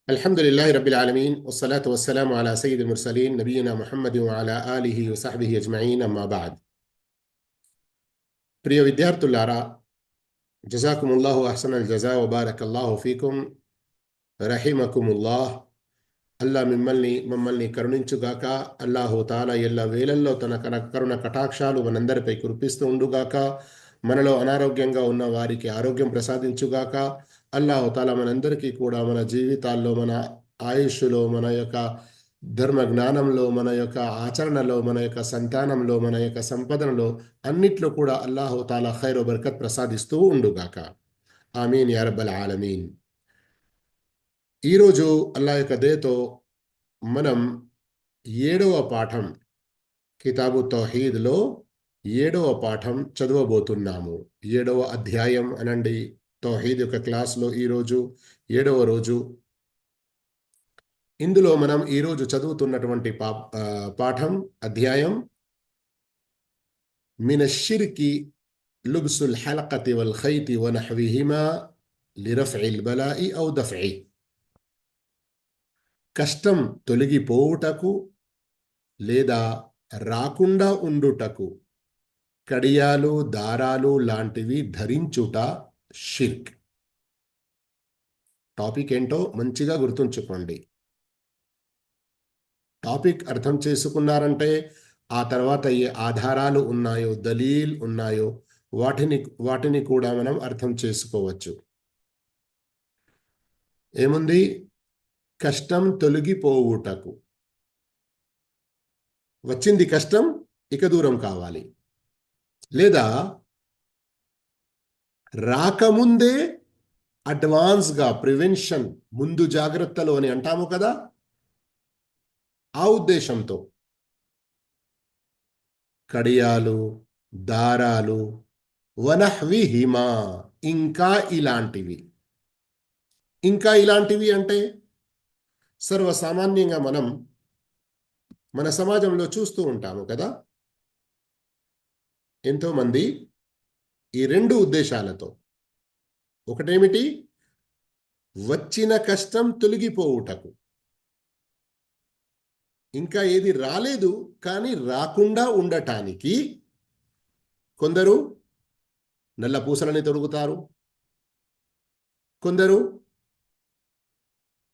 الحمد لله رب العالمين والصلاة والسلام على سيد المرسلين نبينا محمد وعلى آله وصحبه أجمعين أما بعد ప్రియ విద్యార్థులారా జజాకుముల్లాహు అహ్సనల్ జజా వబారకల్లాహు ఫీకుం రహిమకుముల్లాహ్ అల్లా మమ్మల్ని కరుణించుగాక. అల్లాహు తాలా ఎల్ల వేళల్లో తన కరుణ కటాక్షాలు మనందరిపై కురిపిస్తూ ఉండుగాక. మనలో అనారోగ్యంగా ఉన్న వారికి ఆరోగ్యం ప్రసాదించుగాక. అల్లాహు తాలా మనందరికీ కూడా మన జీవితాల్లో, మన ఆయుష్లో, మన యొక్క ధర్మ జ్ఞానంలో, మన యొక్క ఆచరణలో, మన యొక్క సంతానంలో, మన యొక్క సంపదనలో అన్నిట్లో కూడా అల్లాహు తాలా ఖైర్ బర్కత్ ప్రసాదిస్తూ ఉండుగాక. ఆమీన్ యా రబ్బల్ ఆలమీన్. ఈరోజు అల్లా యొక్క దయతో మనం 7వ పాఠం కితాబు తౌహీద్లో 7వ పాఠం చదవబోతున్నాము. 7వ అధ్యాయం అనండి. తౌహీద్ యొక్క క్లాస్లో ఈరోజు 7వ రోజు. ఇందులో మనం ఈరోజు చదువుతున్నటువంటి పాఠం అధ్యాయం మినశ్శిర్కి లుబ్సుల్ హల్కతి వల్ ఖైతి వనహ్విహిమా లిరఫ్ఇల్ బలాయి ఔ దఫ్ఇ. కష్టం తొలగిపోవుటకు లేదా రాకుండా ఉండుటకు కడియాలు, దారాలు లాంటివి ధరించుట షిర్క్. టాపిక్ ఏంటో మంచిగా గుర్తుంచుకోండి. టాపిక్ అర్థం చేసుకున్నారంటే ఆ తర్వాత ఏ ఆధారాలు ఉన్నాయో, దలీల్ ఉన్నాయో వాటిని కూడా మనం అర్థం చేసుకోవచ్చు. ఏముంది? కష్టం తొలగిపోవుటకు. వచ్చింది కష్టం, ఇక దూరం కావాలి. లేదా రాకముందే అడ్వాన్స్గా ప్రివెన్షన్, ముందు జాగ్రత్తలు అని అంటాము కదా, ఆ ఉద్దేశంతో కడియాలు, దారాలు, వనహ్విహిమా, ఇంకా ఇలాంటివి అంటే సర్వసామాన్యంగా మనం మన సమాజంలో చూస్తూ ఉంటాము కదా. ఎంతోమంది ఈ రెండు ఉద్దేశాలతో, ఒకటేమిటి, వచ్చిన కష్టం తొలగిపోవుటకు, ఇంకా ఏది రాలేదు కానీ రాకుండా ఉండటానికి కొందరు నల్ల పూసలని తొడుగుతారు, కొందరు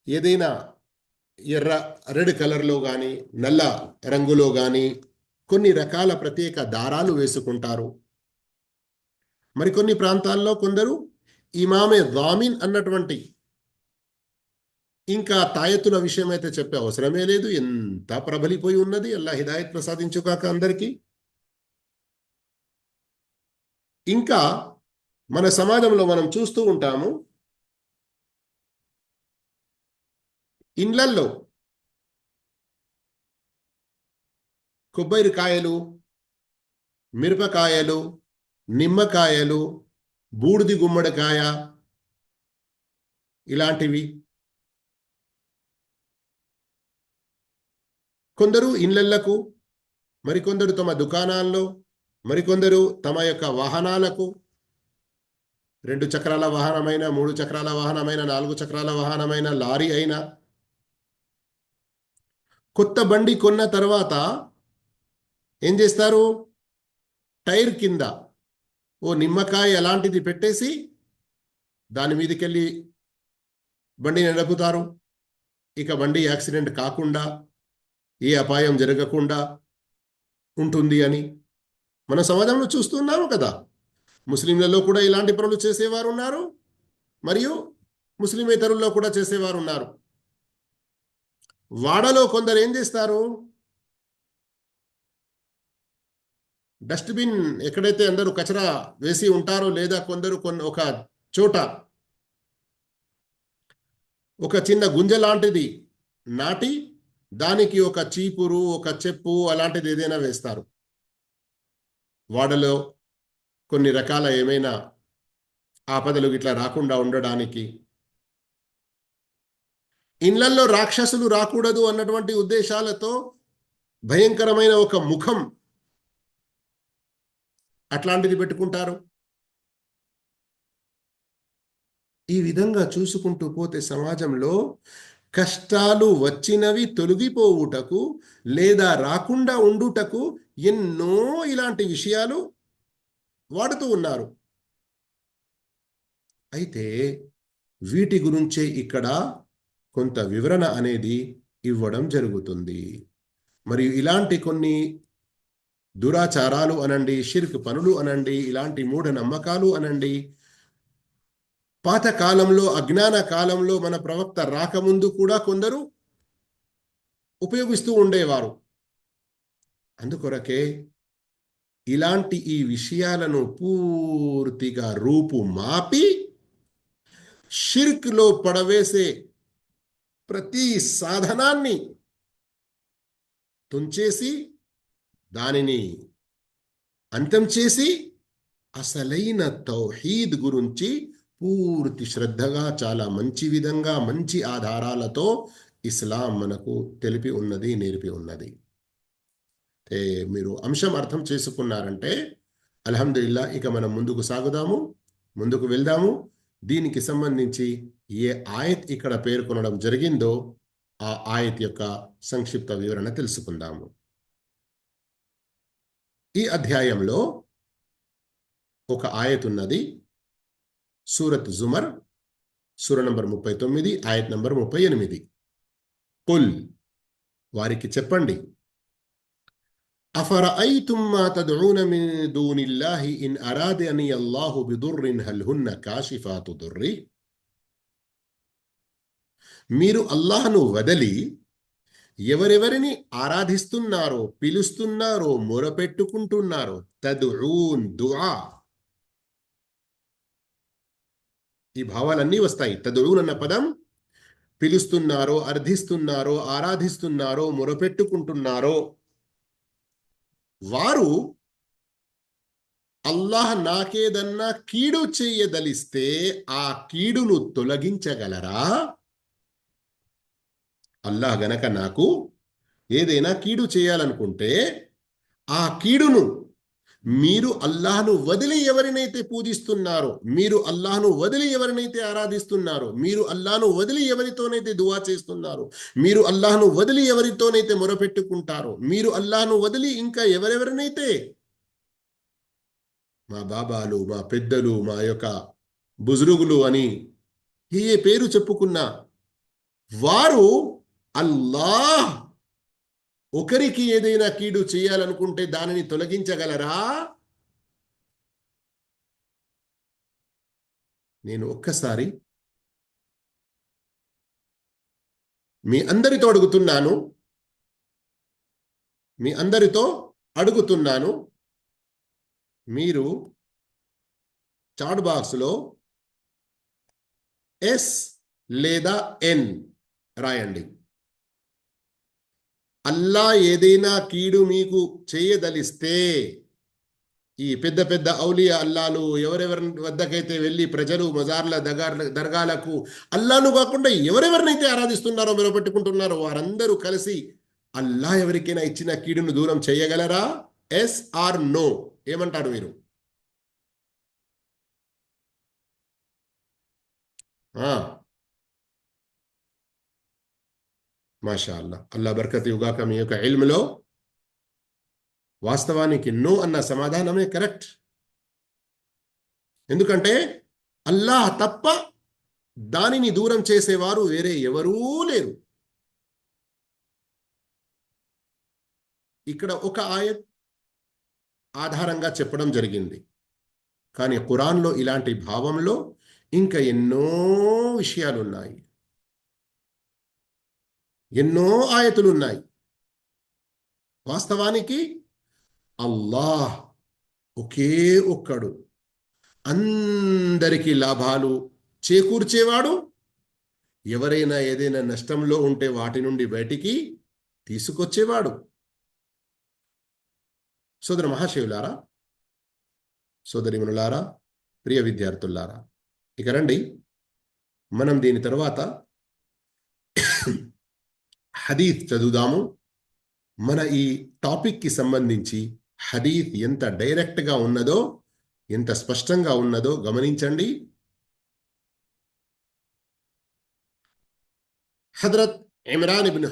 ఏదైనా రెడ్ కలర్లో కానీ నల్ల రంగులో కానీ కొన్ని రకాల ప్రత్యేక దారాలు వేసుకుంటారు. మరికొన్ని ప్రాంతాల్లో కొందరు ఇమామే దామిన్ అన్నటువంటి, ఇంకా తాయెత్తుల విషయం అయితే చెప్పే అవసరమే లేదు, ఎంత ప్రబలిపోయి ఉన్నది. అల్లా హిదాయత్ ప్రసాదించుగాక అందరికీ. ఇంకా మన సమాజంలో మనం చూస్తూ ఉంటాము, ఇండ్లల్లో కొబ్బరికాయలు, మిరపకాయలు, నిమ్మకాయలు, బూడిది గుమ్మడికాయ ఇలాంటివి కొందరు ఇళ్లలకు, మరికొందరు తమ దుకాణాల్లో, మరికొందరు తమ యొక్క వాహనాలకు, 2 చక్రాల వాహనమైన, 3 చక్రాల వాహనమైన, 4 చక్రాల వాహనమైన, లారీ అయినా, కొత్త బండి కొన్న తర్వాత ఏం చేస్తారు? టైర్ కింద ఓ నిమ్మకాయ అలాంటిది పెట్టేసి దాని మీదకెళ్ళి బండిని నడుపుతారు. ఇక బండి యాక్సిడెంట్ కాకుండా, ఏ అపాయం జరగకుండా ఉంటుంది అని మన సమాజంలో చూస్తున్నాము కదా. ముస్లింలలో కూడా ఇలాంటి పనులు చేసేవారు ఉన్నారు, మరియు ముస్లిమేతరుల్లో కూడా చేసేవారు ఉన్నారు. వాడలో కొందరు ఏం చేస్తారు, డస్ట్బిన్ ఎక్కడైతే అందరూ కచరా వేసి ఉంటారో, లేదా కొందరు ఒక చోట ఒక చిన్న గుంజ లాంటిది నాటి దానికి ఒక చీపురు, ఒక చెప్పు అలాంటిది ఏదైనా వేస్తారు. వాడలో కొన్ని రకాల ఏమైనా ఆపదలు ఇట్లా రాకుండా ఉండడానికి, ఇళ్లల్లో రాక్షసులు రాకూడదు అన్నటువంటి ఉద్దేశాలతో భయంకరమైన ఒక ముఖం అట్లాంటిది పెట్టుకుంటారు. ఈ విధంగా చూసుకుంటూ పోతే సమాజంలో కష్టాలు వచ్చినవి తొలగిపోవుటకు లేదా రాకుండా ఉండుటకు ఎన్నో ఇలాంటి విషయాలు వాడుతూ ఉన్నారు. అయితే వీటి గురించే ఇక్కడ కొంత వివరణ అనేది ఇవ్వడం జరుగుతుంది. మరియు ఇలాంటి కొన్ని దురాచారాలు అనండి, షిర్క్ పనులు అనండి, ఇలాంటి మూఢ నమ్మకాలు అనండి, పాత కాలంలో అజ్ఞాన కాలంలో మన ప్రవక్త రాకముందు కూడా కొందరు ఉపయోగిస్తూ ఉండేవారు. అందుకొరకే ఇలాంటి ఈ విషయాలను పూర్తిగా రూపుమాపి షిర్క్లో పడవేసే ప్రతి సాధనాన్ని తుంచేసి దానిని అంతం చేసి అసలైన తౌహీద్ గురించి పూర్తి శ్రద్ధగా చాలా మంచి విధంగా మంచి ఆధారాలతో ఇస్లాం మనకు తెలిపి ఉన్నది, నేర్పి ఉన్నది. మీరు అంశం అర్థం చేసుకున్నారంటే అల్హమ్దులిల్లా. ఇక మనం ముందుకు సాగుదాము, ముందుకు వెళ్దాము. దీనికి సంబంధించి ఏ ఆయత్ ఇక్కడ పేర్కొనడం జరిగిందో ఆ ఆయత్ యొక్క సంక్షిప్త వివరణ తెలుసుకుందాము. ఈ అధ్యాయంలో ఒక ఆయత్ ఉన్నది, సూరత్ జుమర్, సూర నంబర్ 39, ఆయత్ నంబర్ 38. కుల్, వారికి చెప్పండి, అఫరఐతుం మా తద్ఊన మిన్ దూనిల్లాహి ఇన్ అరాదనీ అల్లాహు బిదుర్రిన్ హల్ హున్న కాషిఫాతు దుర్రి. మీరు అల్లాహ్ను వదలి ఎవరెవరిని ఆరాధిస్తున్నారో, పిలుస్తున్నారో, మొరపెట్టుకుంటున్నారో, తద్ఊన్ దుఆ, ఈ భావాలన్నీ వస్తాయి. తద్ఊన్ అన్న పదం పిలుస్తున్నారో, అర్థిస్తున్నారో, ఆరాధిస్తున్నారో, మొరపెట్టుకుంటున్నారో వారు అల్లాహ్ నాకేదన్నా కీడు చేయదలిస్తే ఆ కీడును తొలగించగలరా? అల్లాహ్ గనక నాకు ఏదైనా కీడు చేయాలనుకుంటే ఆ కీడును మీరు అల్లాహ్ను వదిలి ఎవరినైతే పూజిస్తున్నారో, మీరు అల్లాహ్ను వదిలి ఎవరినైతే ఆరాధిస్తున్నారో, మీరు అల్లాహ్ను వదిలి ఎవరితోనైతే దువా చేస్తున్నారో, మీరు అల్లాహ్ను వదిలి ఎవరితోనైతే మొరపెట్టుకుంటారో, మీరు అల్లాహ్ను వదిలి ఇంకా ఎవరెవరినైతే మా బాబాలు, మా పెద్దలు, మా యొక్క బుజురుగులు అని ఏ పేరు చెప్పుకున్నా వారు అల్లాహ్ ఒకరికి ఏదైనా కీడు చేయాలనుకుంటే దానిని తొలగించగలరా? నేను ఒక్కసారి మీ అందరితో అడుగుతున్నాను, మీరు చాట్ బాక్స్లో ఎస్ లేదా ఎన్ రాయండి. అల్లా ఏదైనా కీడు మీకు చేయదలిస్తే, ఈ పెద్ద పెద్ద ఔలియా అల్లాలు ఎవరెవరి వద్దకైతే వెళ్ళి ప్రజలు మజార్ల దర్గాలకు అల్లాను కాకుండా ఎవరెవరినైతే ఆరాధిస్తున్నారో, మొరపెట్టుకుంటున్నారో వారందరూ కలిసి అల్లా ఎవరికైనా ఇచ్చిన కీడును దూరం చేయగలరా? ఎస్ ఆర్ నో, ఏమంటారు మీరు? మాషా అల్లా, అల్లా బర్కత్ ఇవ్వగాక. మీ యొక్క ఇల్ములో వాస్తవానికి నో అన్న సమాధానమే కరెక్ట్. ఎందుకంటే అల్లాహ్ తప్ప దానిని దూరం చేసేవారు వేరే ఎవరూ లేరు. ఇక్కడ ఒక ఆయత్ ఆధారంగా చెప్పడం జరిగింది, కానీ ఖురాన్లో ఇలాంటి భావంలో ఇంకా ఎన్నో విషయాలున్నాయి, ఎన్నో ఆయతులున్నాయి. వాస్తవానికి అల్లాహ్ ఒకే ఒక్కడు, అందరికీ లాభాలు చేకూర్చేవాడు. ఎవరైనా ఏదైనా నష్టంలో ఉంటే వాటి నుండి బయటికి తీసుకొచ్చేవాడు. సోదర మహాశివులారా, సోదరిమణులారా, ప్రియ విద్యార్థులారా, ఇక రండి మనం దీని తర్వాత హదీత్ చదువుదాము. మన ఈ టాపిక్కి సంబంధించి హదీత్ ఎంత డైరెక్ట్గా ఉన్నదో, ఎంత స్పష్టంగా ఉన్నదో గమనించండి. హజరత్ ఇమ్రాన్ ఇబ్న్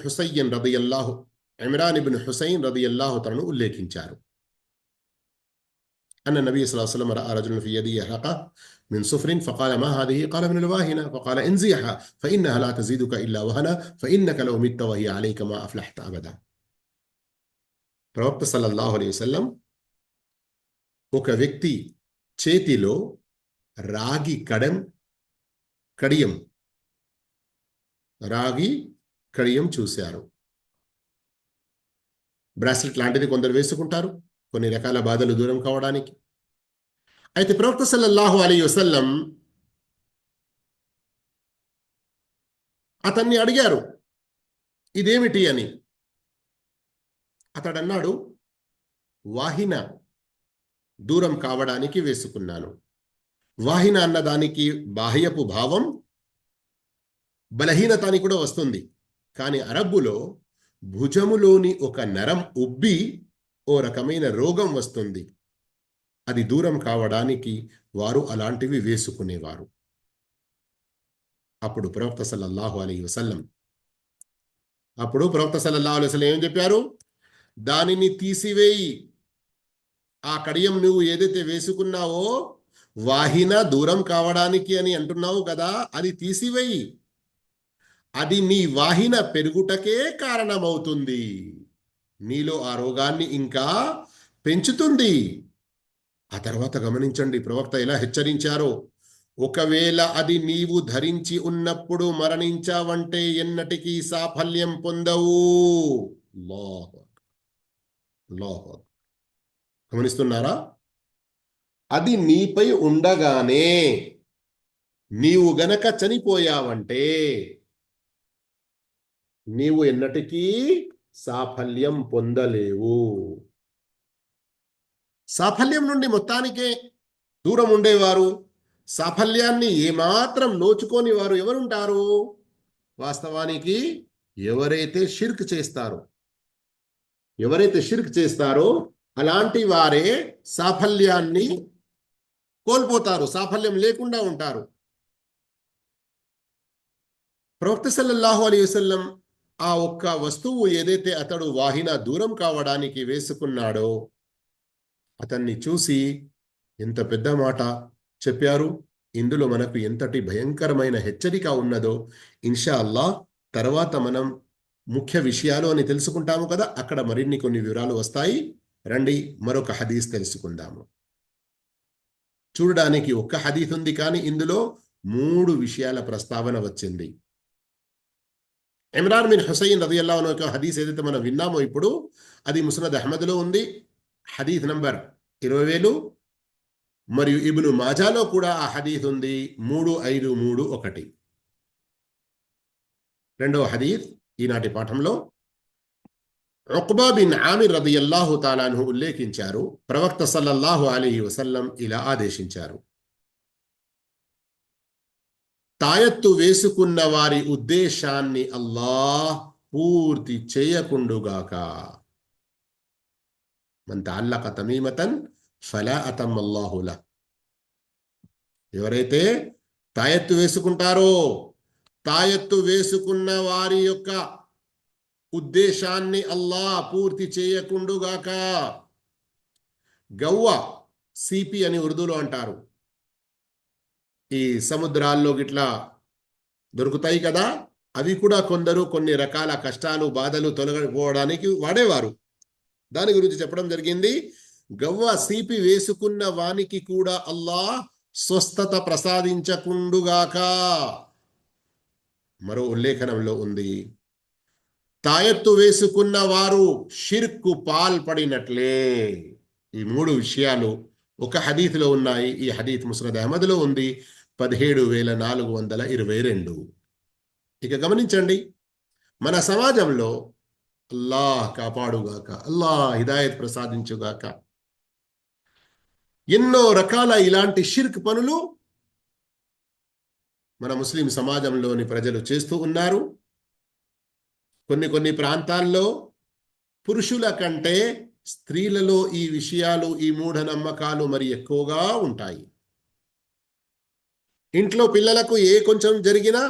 హుసైన్ రదియల్లాహు తనను ఉల్లేఖించారు. أن النبي صلى الله عليه وسلم رأى رجلا في يده حلقة من صفر فقال ما هذه؟ قال من الواهنة. فقال انزعها فإنها لا تزيدك إلا وهنا فإنك لو مت وهي عليك ما أفلحت أبدا. ప్రవక్త సల్లల్లాహు అలైహి వసల్లం ఒక వ్యక్తి చేతిలో రాగి కడియం చూశారు. బ్రాస్లెట్ లాంటిది కొందరు వేసుకుంటారు కొన్ని రకాల బాధలు దూరం కావడానికి. అయితే ప్రవక్త సల్లల్లాహు అలైహి వసల్లం అతన్ని అడిగారు ఇదేమిటి అని. అతడన్నాడు వాహిన దూరం కావడానికి వేసుకున్నాను. వాహిన అన్నదానికి బాహ్యపు భావం బలహీనత అని కూడా వస్తుంది. కానీ అరబ్బులో భుజములోని ఒక నరం ఉబ్బి ఓ రకమైన రోగం వస్తుంది. అది దూరం కావడానికి వారు అలాంటివి వేసుకునేవారు. అప్పుడు ప్రవక్త సల్లల్లాహు అలైహి వసల్లం ఏం చెప్పారు? దానిని తీసివేయి. ఆ కడియం నువ్వు ఏదైతే వేసుకున్నావో వాహిన దూరం కావడానికి అని అంటున్నావు కదా, అది తీసివేయి. అది నీ వాహిన పెరుగుటకే కారణమవుతుంది. నీలో ఆ రోగాన్ని ఇంకా పెంచుతుంది. ఆ తర్వాత గమనించండి ప్రవక్త ఎలా హెచ్చరించారో. ఒకవేళ అది నీవు ధరించి ఉన్నప్పుడు మరణించావంటే ఎన్నటికీ సాఫల్యం పొందవు. గమనిస్తున్నారా? అది నీపై ఉండగానే నీవు గనక చనిపోయావంటే నీవు ఎన్నటికీ సాఫల్యం పొందలేవు. సాఫల్యం నుండి మొత్తానికే దూరం ఉండేవారు, సాఫల్యాన్ని ఏమాత్రం నోచుకొని వారు ఎవరుంటారు? వాస్తవానికి ఎవరైతే షిర్క్ చేస్తారో అలాంటి వారే సాఫల్యాన్ని కోల్పోతారు, సాఫల్యం లేకుండా ఉంటారు. ప్రవక్త సల్లల్లాహు అలైహి వసల్లం ఆ ఒక్క వస్తువు ఏదైతే అతడు వాహిన దూరం కావడానికి వేసుకున్నాడో అతన్ని చూసి ఎంత పెద్ద మాట చెప్పారు. ఇందులో మనకు ఎంతటి భయంకరమైన హెచ్చరిక ఉన్నదో ఇన్షా అల్లాహ్ తర్వాత మనం ముఖ్య విషయాలు అని తెలుసుకుంటాము కదా, అక్కడ మరిన్ని కొన్ని వివరాలు వస్తాయి. రండి మరొక హదీస్ తెలుసుకుందాము. చూడడానికి ఒక్క హదీస్ ఉంది కానీ ఇందులో 3 విషయాల ప్రస్తావన వచ్చింది. ఇమ్రాన్ బిన్ హుసైన్ రదియల్లాహు అన్హు యొక్క హదీస్ ఏదైతే మనం విన్నామో ఇప్పుడు అది ముస్నద్ అహ్మద్లో ఉంది, హదీస్ నంబర్ 20,000. మరియు ఇబ్ను మాజాలో కూడా ఆ హదీస్ ఉంది 3531. రెండవ హదీస్ ఈనాటి పాఠంలో ఉక్బా బిన్ ఆమిర్ రదియల్లాహు తఆలా అన్హు ఉల్లేఖించారు. ప్రవక్త సల్లల్లాహు అలైహి వసల్లం ఇలా ఆదేశించారు: తాయత్తు వేసుకున్న వారి ఉద్దేశాన్ని అల్లాహ్ పూర్తి చేయకుండుగాక. మన్ తఅల్లక తమీమతన్ ఫలా అతమ్మల్లాహు లహ్. ఎవరైతే తాయత్తు వేసుకుంటారో తాయత్తు వేసుకున్న వారి యొక్క ఉద్దేశాన్ని అల్లాహ్ పూర్తి చేయకుండుగాక. గవ్వ సిపి అని ఉర్దూలో అంటారు. ఈ సముద్రాల్లో గిట్లా దొరుకుతాయి కదా, అవి కూడా కొందరు కొన్ని రకాల కష్టాలు బాధలు తొలగిపోవడానికి వాడేవారు. దాని గురించి చెప్పడం జరిగింది. గవ్వ సిపి వేసుకున్న వానికి కూడా అల్లాహ్ స్వస్థత ప్రసాదించకుండుగాక. మరో ఉల్లేఖనంలో ఉంది, తాయత్తు వేసుకున్న వారు షిర్కు పాల్పడినట్లే. ఈ 3 విషయాలు ఒక హదీత్లో ఉన్నాయి. ఈ హదీత్ ముస్నద్ అహ్మద్లో ఉంది 17,422. ఇక గమనించండి, మన సమాజంలో అల్లాహ్ కాపాడుగాక, అల్లాహ్ హిదాయత్ ప్రసాదించుగాక, ఎన్నో రకాల ఇలాంటి షిర్క్ పనులు మన ముస్లిం సమాజంలోని ప్రజలు చేస్తూ ఉన్నారు. కొన్ని ప్రాంతాల్లో పురుషుల కంటే స్త్రీలలో ఈ విషయాలు, ఈ మూఢనమ్మకాలు మరి ఎక్కువగా ఉంటాయి. ఇంట్లో పిల్లలకు కొంచెం జరిగినా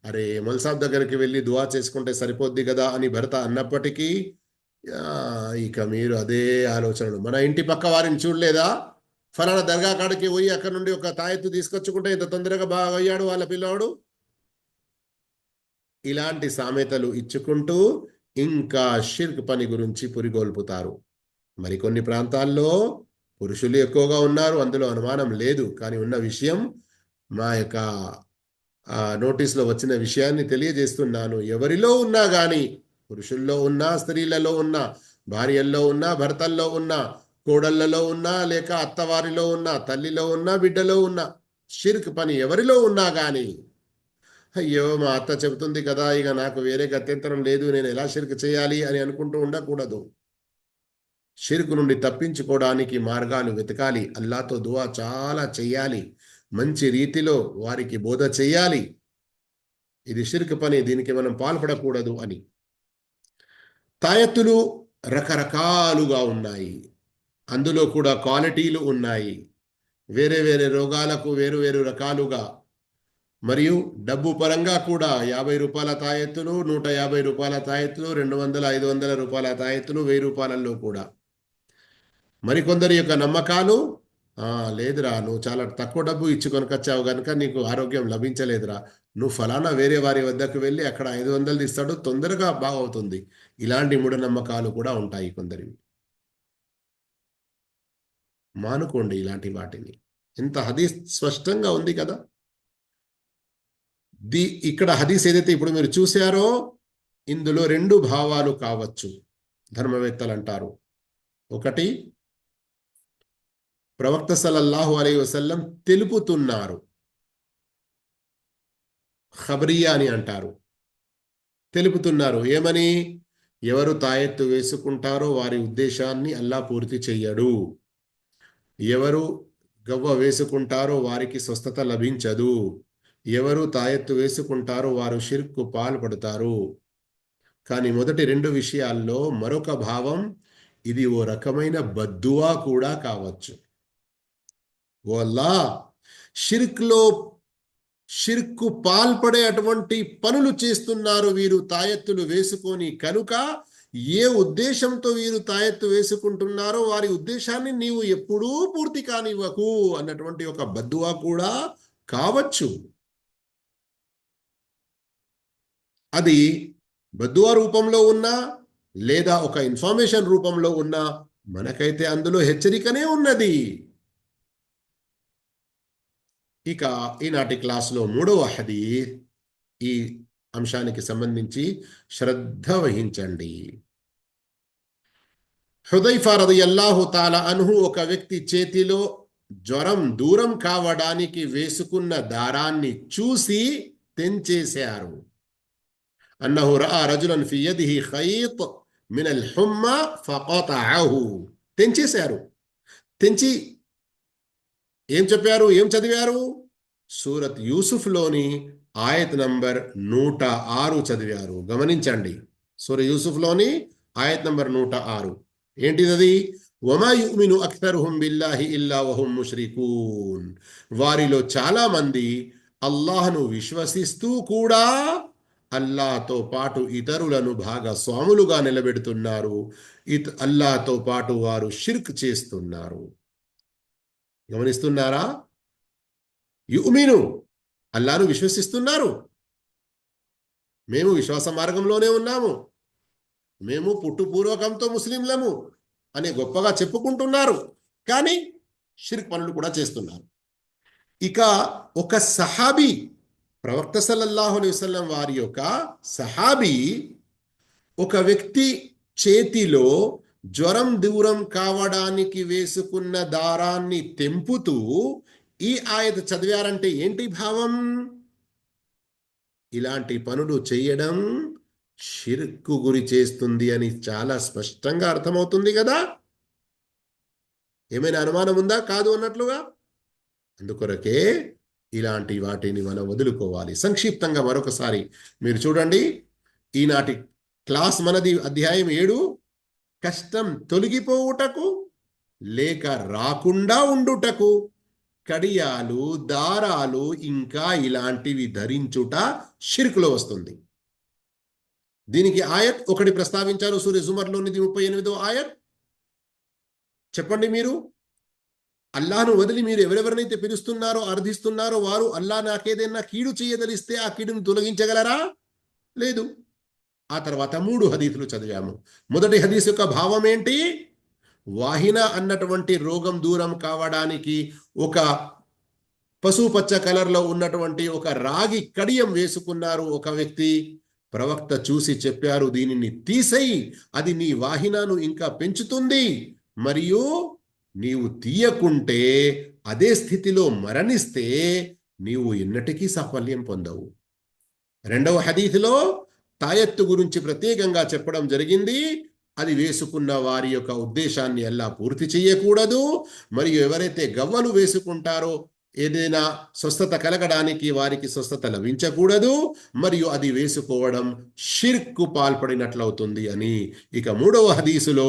అరే మల్సాబ్ దగ్గరికి వెళ్ళి దువా చేసుకుంటే సరిపోద్ది కదా అని భర్త అన్నప్పటికీ ఇక మీరు అదే ఆలోచనలు. మన ఇంటి పక్క వారిని చూడలేదా, ఫలానా దర్గా కాడికి పోయి అక్కడ నుండి ఒక తాయెత్తు తీసుకొచ్చుకుంటే ఇంత తొందరగా బాగా అయ్యాడు వాళ్ళ పిల్లవాడు. ఇలాంటి సామెతలు ఇచ్చుకుంటూ ఇంకా షిర్క్ పని గురించి పురిగొల్పుతారు. మరికొన్ని ప్రాంతాల్లో పురుషులు ఎక్కువగా ఉన్నారు, అందులో అనుమానం లేదు. కానీ ఉన్న విషయం మా యొక్క నోటీస్లో వచ్చిన విషయాన్ని తెలియజేస్తున్నాను. ఎవరిలో ఉన్నా గాని, పురుషుల్లో ఉన్నా, స్త్రీలలో ఉన్నా, భార్యల్లో ఉన్నా, భర్తల్లో ఉన్నా, కోడళ్లలో ఉన్నా, లేక అత్తవారిలో ఉన్నా, తల్లిలో ఉన్నా, బిడ్డలో ఉన్నా, షిర్క్ పని ఎవరిలో ఉన్నా గాని, అయ్యో మా అత్త చెబుతుంది కదా, ఇక నాకు వేరే గత్యంతరం లేదు, నేను ఎలా షిర్క్ చేయాలి అని అనుకుంటూ ఉండకూడదు. షిర్క్ నుండి తప్పించుకోవడానికి మార్గాలు వెతకాలి. అల్లాతో దువా చాలా చెయ్యాలి. మంచి రీతిలో వారికి బోధ చెయ్యాలి. ఇది షిర్క్ పని, దీనికి మనం పాల్పడకూడదు అని. తాయెత్తులు రకరకాలుగా ఉన్నాయి, అందులో కూడా క్వాలిటీలు ఉన్నాయి. వేరే వేరే రోగాలకు వేరు వేరు రకాలుగా, మరియు డబ్బు పరంగా కూడా 50 రూపాయల తాయెత్తులు, 150 రూపాయల తాయెత్తులు, 200, 500 రూపాయల తాయెత్తులు, 1000 రూపాయలలో కూడా. మరికొందరి యొక్క నమ్మకాలు, లేదురా నువ్వు చాలా తక్కువ డబ్బు ఇచ్చి కొనుకొచ్చావు కనుక నీకు ఆరోగ్యం లభించలేదురా, నువ్వు ఫలానా వేరే వారి వద్దకు వెళ్ళి అక్కడ 500 ఇస్తాడు, తొందరగా బాగవుతుంది. ఇలాంటి మూఢనమ్మకాలు కూడా ఉంటాయి కొందరివి. మానుకోండి ఇలాంటి వాటిని. ఇంత హదీస్ స్పష్టంగా ఉంది కదా. ఇక్కడ హదీస్ ఏదైతే ఇప్పుడు మీరు చూశారో, ఇందులో 2 భావాలు కావచ్చు, ధర్మవేత్తలు అంటారు. ఒకటి, ప్రవక్త సల్లల్లాహు అలైహి వసల్లం తెలుపుతున్నారు, ఖబరియా అని అంటారు, తెలుపుతున్నారు. ఏమని? ఎవరు తాయెత్తు వేసుకుంటారో వారి ఉద్దేశాన్ని అల్లా పూర్తి చెయ్యడు. ఎవరు గవ్వ వేసుకుంటారో వారికి స్వస్థత లభించదు. ఎవరు తాయెత్తు వేసుకుంటారో వారు షిర్కు పాల్పడతారు. కానీ మొదటి 2 విషయాల్లో మరొక భావం, ఇది ఓ రకమైన బద్దువా కూడా కావచ్చు. ఓ అల్లా, షిర్కు పాల్పడే అటువంటి పనులు చేస్తున్నారు వీరు తాయెత్తులు వేసుకొని, కనుక ఏ ఉద్దేశంతో వీరు తాయెత్తు వేసుకుంటున్నారో వారి ఉద్దేశాన్ని నీవు ఎప్పుడూ పూర్తి కానివ్వకు అన్నటువంటి ఒక బద్దువా కూడా కావచ్చు. అది బద్దువా రూపంలో ఉన్నా లేదా ఒక ఇన్ఫర్మేషన్ రూపంలో ఉన్నా మనకైతే అందులో హెచ్చరికనే ఉన్నది. ఇక ఈనాటి క్లాసులో 3వ హదీస్, ఈ అంశానికి సంబంధించి శ్రద్ధ వహించండి. హుదైఫా రదియల్లాహు తాలా అన్హు ఒక వ్యక్తి చేతిలో జ్వరం దూరం కావడానికి వేసుకున్న దారాన్ని చూసి తెంచేశారు. అన్నహు రఆ రజులన్ ఫి యదిహి ఖైత్ మినల్ హుమ్మా ఫఖతఅహు. తెంచేశారు. తెంచి ఏం చెప్పారు, ఏం చదివారు? సూరత్ యూసుఫ్లోని ఆయత్ నంబర్ 106 చదివారు. గమనించండి, సూరత్ యూసుఫ్లోని ఆయత్ నంబర్ 106. ఏంటిదది? వమా యుమిను అక్తరుహుం బిల్లాహి ఇల్లా వహుం ముష్రికూన్. వారిలో చాలా మంది అల్లాహ్ను విశ్వసిస్తూ కూడా అల్లాహ్తో పాటు ఇతరులను భాగస్వాములుగా నిలబెడుతున్నారు. అల్లాహ్తో పాటు వారు షిర్క్ చేస్తున్నారు. గమనిస్తున్నారా? యుమిను, అల్లాహ్ను విశ్వసిస్తున్నారు, మేము విశ్వాస మార్గంలోనే ఉన్నాము, మేము పుట్టుపూర్వకంతో ముస్లింలము అని గొప్పగా చెప్పుకుంటున్నారు, కానీ షిర్క్ పనులు కూడా చేస్తున్నారు. ఇక ఒక సహాబీ, ప్రవక్త సల్లల్లాహు అలైహి వసల్లం వారి యొక్క సహాబీ, ఒక వ్యక్తి చేతిలో జ్వరం దూరం కావడానికి వేసుకున్న దారాన్ని తెంపుతూ ఈ ఆయత చదివారంటే ఏంటి భావం? ఇలాంటి పనులు చేయడం షిర్కు గురి చేస్తుంది అని చాలా స్పష్టంగా అర్థమవుతుంది కదా. ఏమైనా అనుమానం ఉందా కాదు అన్నట్లుగా? అందుకొరకే ఇలాంటి వాటిని మనం వదులుకోవాలి. సంక్షిప్తంగా మరొకసారి మీరు చూడండి, ఈనాటి క్లాస్ మనది అధ్యాయం 7, కష్టం తొలగిపోవుటకు లేక రాకుండా ఉండుటకు కడియాలు, దారాలు ఇంకా ఇలాంటివి ధరించుట షిర్కులో వస్తుంది. దీనికి ఆయత్ ఒకటి ప్రస్తావించారు సూర్య జుమర్లోనిది 38వ ఆయత్. చెప్పండి మీరు. అల్లాహను వదిలి మీరు ఎవరెవరినైతే పిలుస్తున్నారో అర్థిస్తున్నారో వారు అల్లా నాకేదైనా కీడు చేయదలిస్తే ఆ కీడును తొలగించగలరా? లేదు. ఆ తర్వాత 3 హదీసులు చదివాము. మొదటి హదీస్ యొక్క భావం ఏంటి? వాహిన అన్నటువంటి రోగం దూరం కావడానికి ఒక పసుపచ్చ కలర్లో ఉన్నటువంటి ఒక రాగి కడియం వేసుకున్నారు ఒక వ్యక్తి. ప్రవక్త చూసి చెప్పారు, దీనిని తీసేయి, అది నీ వాహినను ఇంకా పెంచుతుంది, మరియు నీవు తీయకుంటే అదే స్థితిలో మరణిస్తే నీవు ఎన్నటికీ సాఫల్యం పొందవు. రెండవ హదీసులో తాయత్తు గురించి ప్రత్యేకంగా చెప్పడం జరిగింది. అది వేసుకున్న వారి యొక్క ఉద్దేశాన్ని అల్లా పూర్తి చేయకూడదు. మరియు ఎవరైతే గవ్వలు వేసుకుంటారో ఏదైనా స్వస్థత కలగడానికి వారికి స్వస్థత లభించకూడదు, మరియు అది వేసుకోవడం షిర్కు పాల్పడినట్లవుతుంది అని. ఇక 3వ హదీసులో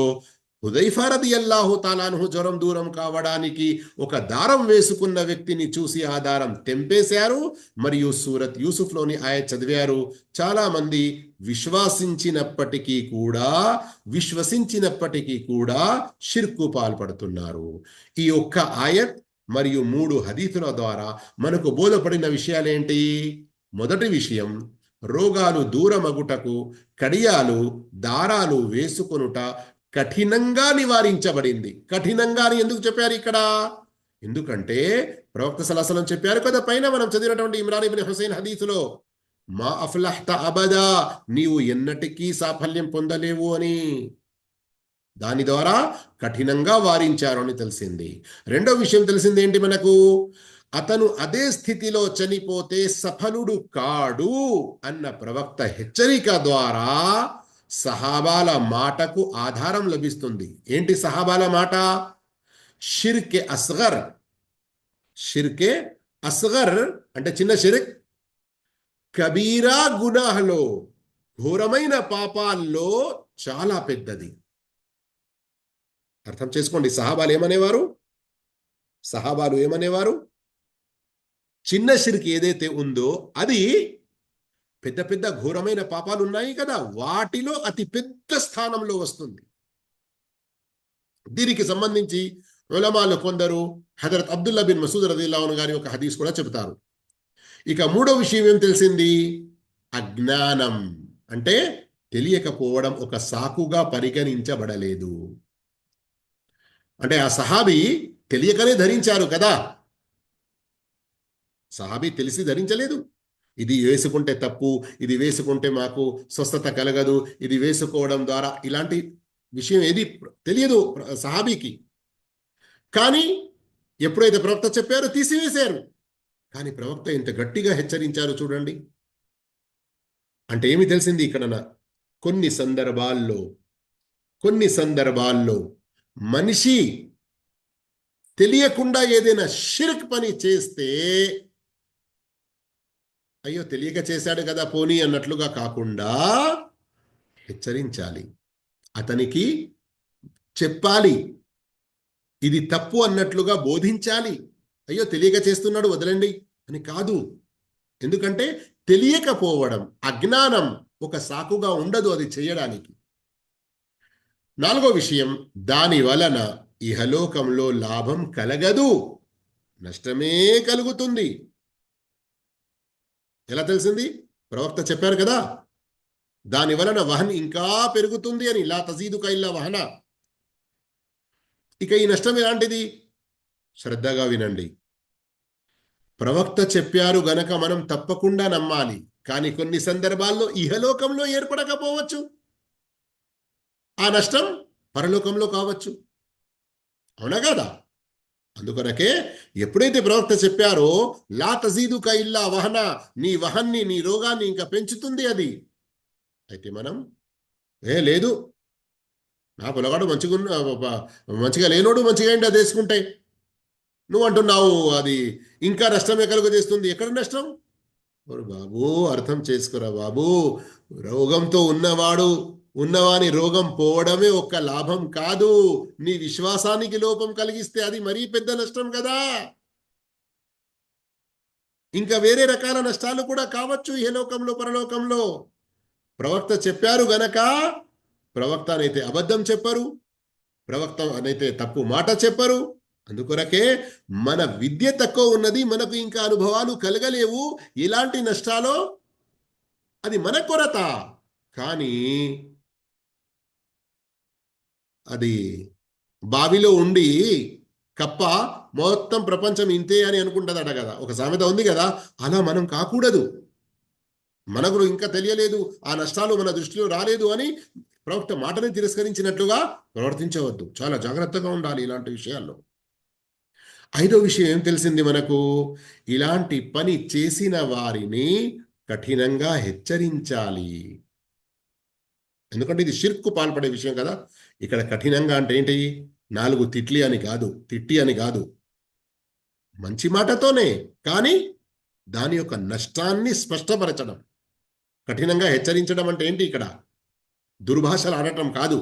హుదైఫా రదియల్లాహు తాలా అన్హు జ్వరం దూరం కావడానికి ఒక దారం వేసుకున్న వ్యక్తిని చూసి ఆ దారం తెంపేశారు, మరియు సూరత్ యూసుఫ్లోని ఆయత్ చదివారు. చాలా మంది విశ్వసించినప్పటికీ కూడా షిర్కు పాల్పడుతున్నారు. ఈ ఒక్క ఆయత్ మరియు 3 హదీసుల ద్వారా మనకు బోధపడిన విషయాలేంటి? మొదటి విషయం, రోగాలు దూరమగుటకు కడియాలు, దారాలు వేసుకొనుట కఠినంగా నివారించబడింది. కఠినంగా అని ఎందుకు చెప్పారు ఇక్కడ? ఎందుకంటే ప్రవక్త సల్లల్లాహు అలైహి వసల్లం చెప్పారు కదా, పైన మనం చదివినటువంటి ఇమ్రాన్ ఇబ్న్ హుసైన్ హదీసులో, మా అఫ్లహ్త అబదా, నీవు ఎన్నటికీ సాఫల్యం పొందలేవు అని. దాని ద్వారా కఠినంగా వారించారు అని తెలిసింది. రెండో విషయం తెలిసింది ఏంటి మనకు? అతను అదే స్థితిలో చనిపోతే సఫలుడు కాడు అన్న ప్రవక్త హెచ్చరిక ద్వారా సహాబాల మాటకు ఆధారం లభిస్తుంది. ఏంటి సహాబాల మాట? షిర్కే అస్గర్ అంటే చిన్న షిర్క్, కబీరా గునాహలో, ఘోరమైన పాపాల్లో చాలా పెద్దది. అర్థం చేసుకోండి. సహాబాలు ఏమనేవారు? చిన్న షిర్క్ ఏదైతే ఉందో అది పెద్ద పెద్ద ఘోరమైన పాపాలు ఉన్నాయి కదా, వాటిలో అతి పెద్ద స్థానంలో వస్తుంది. దీనికి సంబంధించి ఉలమాలు కొందరు హజరత్ అబ్దుల్లా బిన్ మసూద్ రదియల్లాహు అన్హు గారి ఒక హదీస్ కూడా చెబుతారు. ఇక 3వ విషయం ఏం తెలిసింది? అజ్ఞానం అంటే తెలియకపోవడం ఒక సాకుగా పరిగణించబడలేదు. అంటే ఆ సహాబీ తెలియకనే ధరించారు కదా, సహాబీ తెలిసి ధరించలేదు. ఇది వేసుకుంటే తప్పు, ఇది వేసుకుంటే మాకు స్వస్థత కలగదు, ఇది వేసుకోవడం ద్వారా ఇలాంటి విషయం ఏది తెలియదు సహాబీకి. కానీ ఎప్పుడైతే ప్రవక్త చెప్పారో తీసివేశారు. కానీ ప్రవక్త ఇంత గట్టిగా హెచ్చరించారు చూడండి. అంటే ఏమి తెలిసింది ఇక్కడ? కొన్ని సందర్భాల్లో మనిషి తెలియకుండా ఏదైనా షిర్క్ పని చేస్తే, అయ్యో తెలియక చేశాడు కదా పోనీ అన్నట్లుగా కాకుండా హెచ్చరించాలి, అతనికి చెప్పాలి, ఇది తప్పు అన్నట్లుగా బోధించాలి. అయ్యో తెలియక చేస్తున్నాడు వదలండి అని కాదు. ఎందుకంటే తెలియకపోవడం, అజ్ఞానం ఒక సాకుగా ఉండదు అది చేయడానికి. 4వ విషయం, దాని వలన ఇహలోకంలో లాభం కలగదు, నష్టమే కలుగుతుంది. ఎలా తెలిసింది? ప్రవక్త చెప్పారు కదా, దాని వలన వహన్ ఇంకా పెరుగుతుంది అని, లా తజీదుక ఇల్లా వహన. ఇక ఈ నష్టం ఎలాంటిది? శ్రద్ధగా వినండి. ప్రవక్త చెప్పారు గనక మనం తప్పకుండా నమ్మాలి. కానీ కొన్ని సందర్భాల్లో ఇహలోకంలో ఏర్పడకపోవచ్చు, ఆ నష్టం పరలోకంలో కావచ్చు. అవునా కదా? అందుకొరకే ఎప్పుడైతే ప్రవక్త చెప్పారో లా తజీదుక ఇల్లా వహన, నీ వహన్ని, నీ రోగాన్ని ఇంకా పెంచుతుంది అది, అయితే మనం లేదు నా పొలగాడు మంచిగా లేనోడు మంచిగా ఏంటి అది వేసుకుంటే, నువ్వు అంటున్నావు అది ఇంకా నష్టమే కలుగజేస్తుంది. ఎక్కడ నష్టం? బాబు అర్థం చేసుకురా బాబు. రోగంతో ఉన్నవాని రోగం పోవడమే ఒక్క లాభం కాదు, నీ విశ్వాసానికి లోపం కలిగిస్తే అది మరీ పెద్ద నష్టం కదా. ఇంకా వేరే రకాల నష్టాలు కూడా కావచ్చు ఏ లోకంలో పరలోకంలో. ప్రవక్త చెప్పారు గనక ప్రవక్త అనైతే అబద్ధం చెప్పరు, ప్రవక్త అనైతే తప్పు మాట చెప్పరు. అందుకొరకే మన విద్య తక్కువ ఉన్నది, మనకు ఇంకా అనుభవాలు కలగలేవు. ఇలాంటి నష్టాలో అది మన కొరత. కానీ అది బావిలో ఉండి కప్ప మొత్తం ప్రపంచం ఇంతే అని అనుకుంటుందట కదా, ఒక సామెత ఉంది కదా. అలా మనం కాకూడదు. మనకు ఇంకా తెలియలేదు, ఆ నష్టాలు మన దృష్టిలో రాలేదు అని ప్రవక్త మాటని తిరస్కరించినట్లుగా ప్రవర్తించవద్దు. చాలా జాగ్రత్తగా ఉండాలి ఇలాంటి విషయాల్లో. ఐదో విషయం ఏం తెలిసింది మనకు? ఇలాంటి పని చేసిన వారిని కఠినంగా హెచ్చరించాలి. ఎందుకంటే ఇది షిర్కు పాల్పడే విషయం కదా. ఇక్కడ కఠినంగా అంటే ఏంటి? 4 తిట్లు అని కాదు, తిట్టి అని కాదు, మంచి మాటతోనే, కానీ దాని యొక్క నష్టాన్ని స్పష్టపరచడం. కఠినంగా హెచ్చరించడం అంటే ఏంటి? ఇక్కడ దుర్భాషలు ఆడటం కాదు.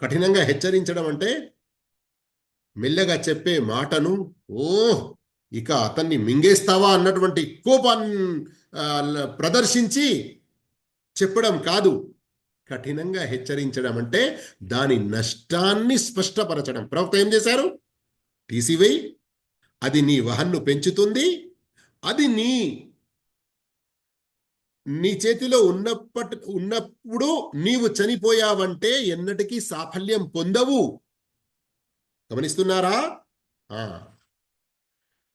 కఠినంగా హెచ్చరించడం అంటే మెల్లగా చెప్పే మాటను ఇక అతన్ని మింగేస్తావా అన్నటువంటి కోపాన్ని ప్రదర్శించి చెప్పడం కాదు. కఠినంగా హెచ్చరించడం అంటే దాని నష్టాన్ని స్పష్టపరచడం. ప్రవక్త ఏం చేశారు? తీసివేయి, అది నీ వహన్ను పెంచుతుంది, అది నీ చేతిలో ఉన్నప్పుడు నీవు చనిపోయావంటే ఎన్నటికీ సాఫల్యం పొందవు. గమనిస్తున్నారా?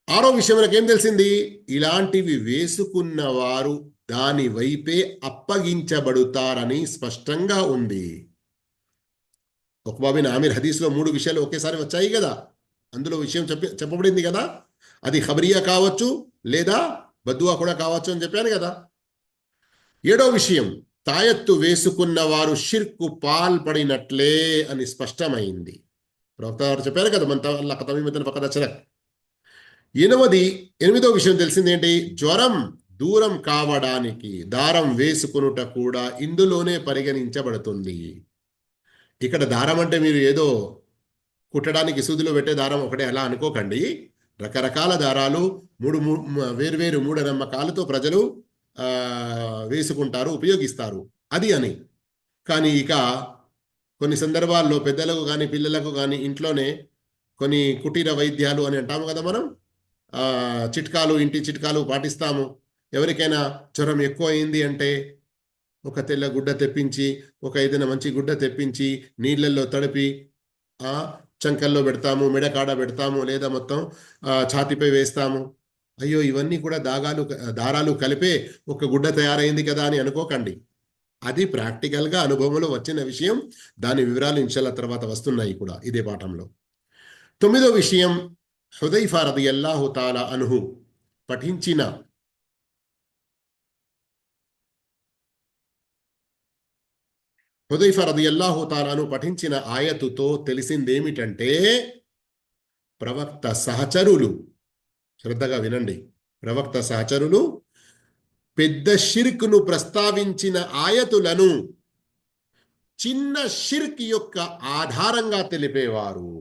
ఆరో విషయం మనకేం తెలిసింది? ఇలాంటివి వేసుకున్న వారు దాని వైపే అప్పగించబడుతారని స్పష్టంగా ఉంది. ఉక్బా బిన్ ఆమిర్ హదీస్లో 3 విషయాలు ఒకేసారి వచ్చాయి కదా. అందులో విషయం చెప్పబడింది కదా, అది ఖబరియా కావచ్చు లేదా బద్దువా కూడా కావచ్చు అని చెప్పాను కదా. 7వ విషయం, తాయత్తు వేసుకున్న వారు షిర్కు పాల్పడినట్లే అని స్పష్టమైంది. ప్రవక్త గారు చెప్పారు కదా, మన తవల్ల తమీమతన్ ఫఖద్ అష్రక్. 8వ విషయం తెలిసిందేంటి? జ్వరం దూరం కావడానికి దారం వేసుకునుట కూడా ఇందులోనే పరిగణించబడుతుంది. ఇక్కడ దారం అంటే మీరు ఏదో కుట్టడానికి సూదిలో పెట్టే దారం ఒకటే అలా అనుకోకండి. రకరకాల దారాలు, వేర్వేరు మూఢనమ్మకాలతో ప్రజలు వేసుకుంటారు, ఉపయోగిస్తారు, అది అని. కానీ ఇక కొన్ని సందర్భాల్లో పెద్దలకు కానీ పిల్లలకు కానీ ఇంట్లోనే కొన్ని కుటీర వైద్యాలు అని అంటాము కదా మనం, చిట్కాలు, ఇంటి చిట్కాలు పాటిస్తాము. ఎవరికైనా జ్వరం ఎక్కువ అయింది అంటే ఒక తెల్ల గుడ్డ తెప్పించి, ఒక ఏదైనా మంచి గుడ్డ తెప్పించి నీళ్ళల్లో తడిపి చంకల్లో పెడతాము, మెడకాడ పెడతాము, లేదా మొత్తం ఛాతీపై వేస్తాము. అయ్యో ఇవన్నీ కూడా దారాలు కలిపే ఒక గుడ్డ తయారైంది కదా అని అనుకోకండి. అది ప్రాక్టికల్గా అనుభవంలో వచ్చిన విషయం. దాని వివరాలు ఇన్షాల్లా తర్వాత వస్తున్నాయి కూడా ఇదే పాఠంలో. 9వ విషయం, హుదైఫా రదియల్లాహు తాలా అన్హు పఠించిన హుదైఫా రదియల్లాహు తాలాను పఠించిన ఆయతుతో తెలిసిందేమిటంటే, ప్రవక్త సహచరులు, శ్రద్ధగా వినండి, ప్రవక్త సహచరులు పెద్ద షిర్క్ను ప్రస్తావించిన ఆయతులను చిన్న షిర్క్ యొక్క ఆధారంగా తెలిపేవారు.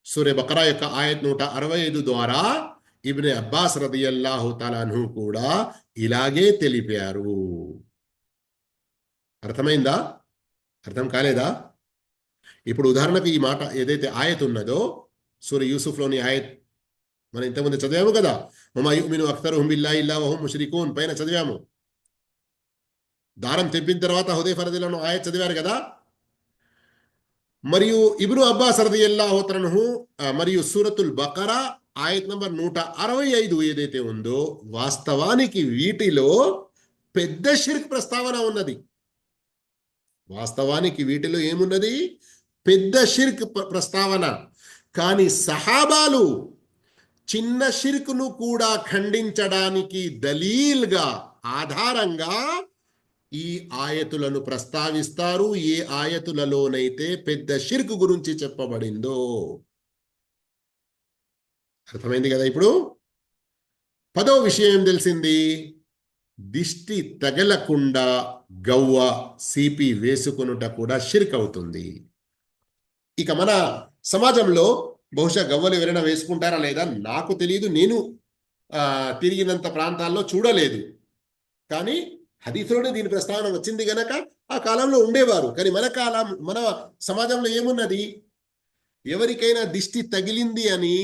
సూరే బకరా యొక్క ఆయత్ 165 ద్వారా ఇబ్నే అబ్బాస్ రదియల్లాహు తాలా అన్హు కూడా ఇలాగే తెలిపారు. అర్థమైందా? అర్థం కాలేదా? ఇప్పుడు ఉదాహరణకు ఈ మాట ఏదైతే ఆయత్ ఉన్నదో సూరా యూసుఫ్లోని ఆయత్ మనం ఇంతకుముందు చదివాము కదా, వమా యుమిను అక్తరుహుం బిల్లాహి ఇల్లా వహుం ముష్రికూన్ పైన చదివాము. దారం తెప్పిన తర్వాత హుదైఫా రదియల్లాహు అన్హు ఆయత్ చదివారు కదా. మరియు ఇబ్ను అబ్బాస్ రదియల్లాహు అన్హు మరియు సూరతుల్ బకరా ఆయత్ నంబర్ 165 ఏదైతే ఉందో, వాస్తవానికి వీటిలో పెద్ద షిర్క్ ప్రస్తావన ఉన్నది. వాస్తవానికి వీటిలో ఏమున్నది? పెద్ద షిర్క్ ప్రస్తావన. కానీ సహాబాలు చిన్న షిర్క్ను కూడా ఖండించడానికి దలీల్గా, ఆధారంగా ఈ ఆయతులను ప్రస్తావిస్తారు. ఏ ఆయతులలోనైతే పెద్ద షిర్క్ గురించి చెప్పబడిందో. అర్థమైంది కదా ఇప్పుడు? 10వ విషయం ఏం తెలిసింది? దిష్టి తగలకుండా గవ్వ సిపి వేసుకునుట కూడా షిర్క్ అవుతుంది. ఇక మన సమాజంలో బహుశా గవ్వలు ఎవరైనా వేసుకుంటారా లేదా నాకు తెలియదు, నేను తిరిగినంత ప్రాంతాల్లో చూడలేదు. కానీ హదీసులోనే దీని ప్రస్తావన వచ్చింది గనక ఆ కాలంలో ఉండేవారు. కానీ మన సమాజంలో ఏమున్నది? ఎవరికైనా దిష్టి తగిలింది అని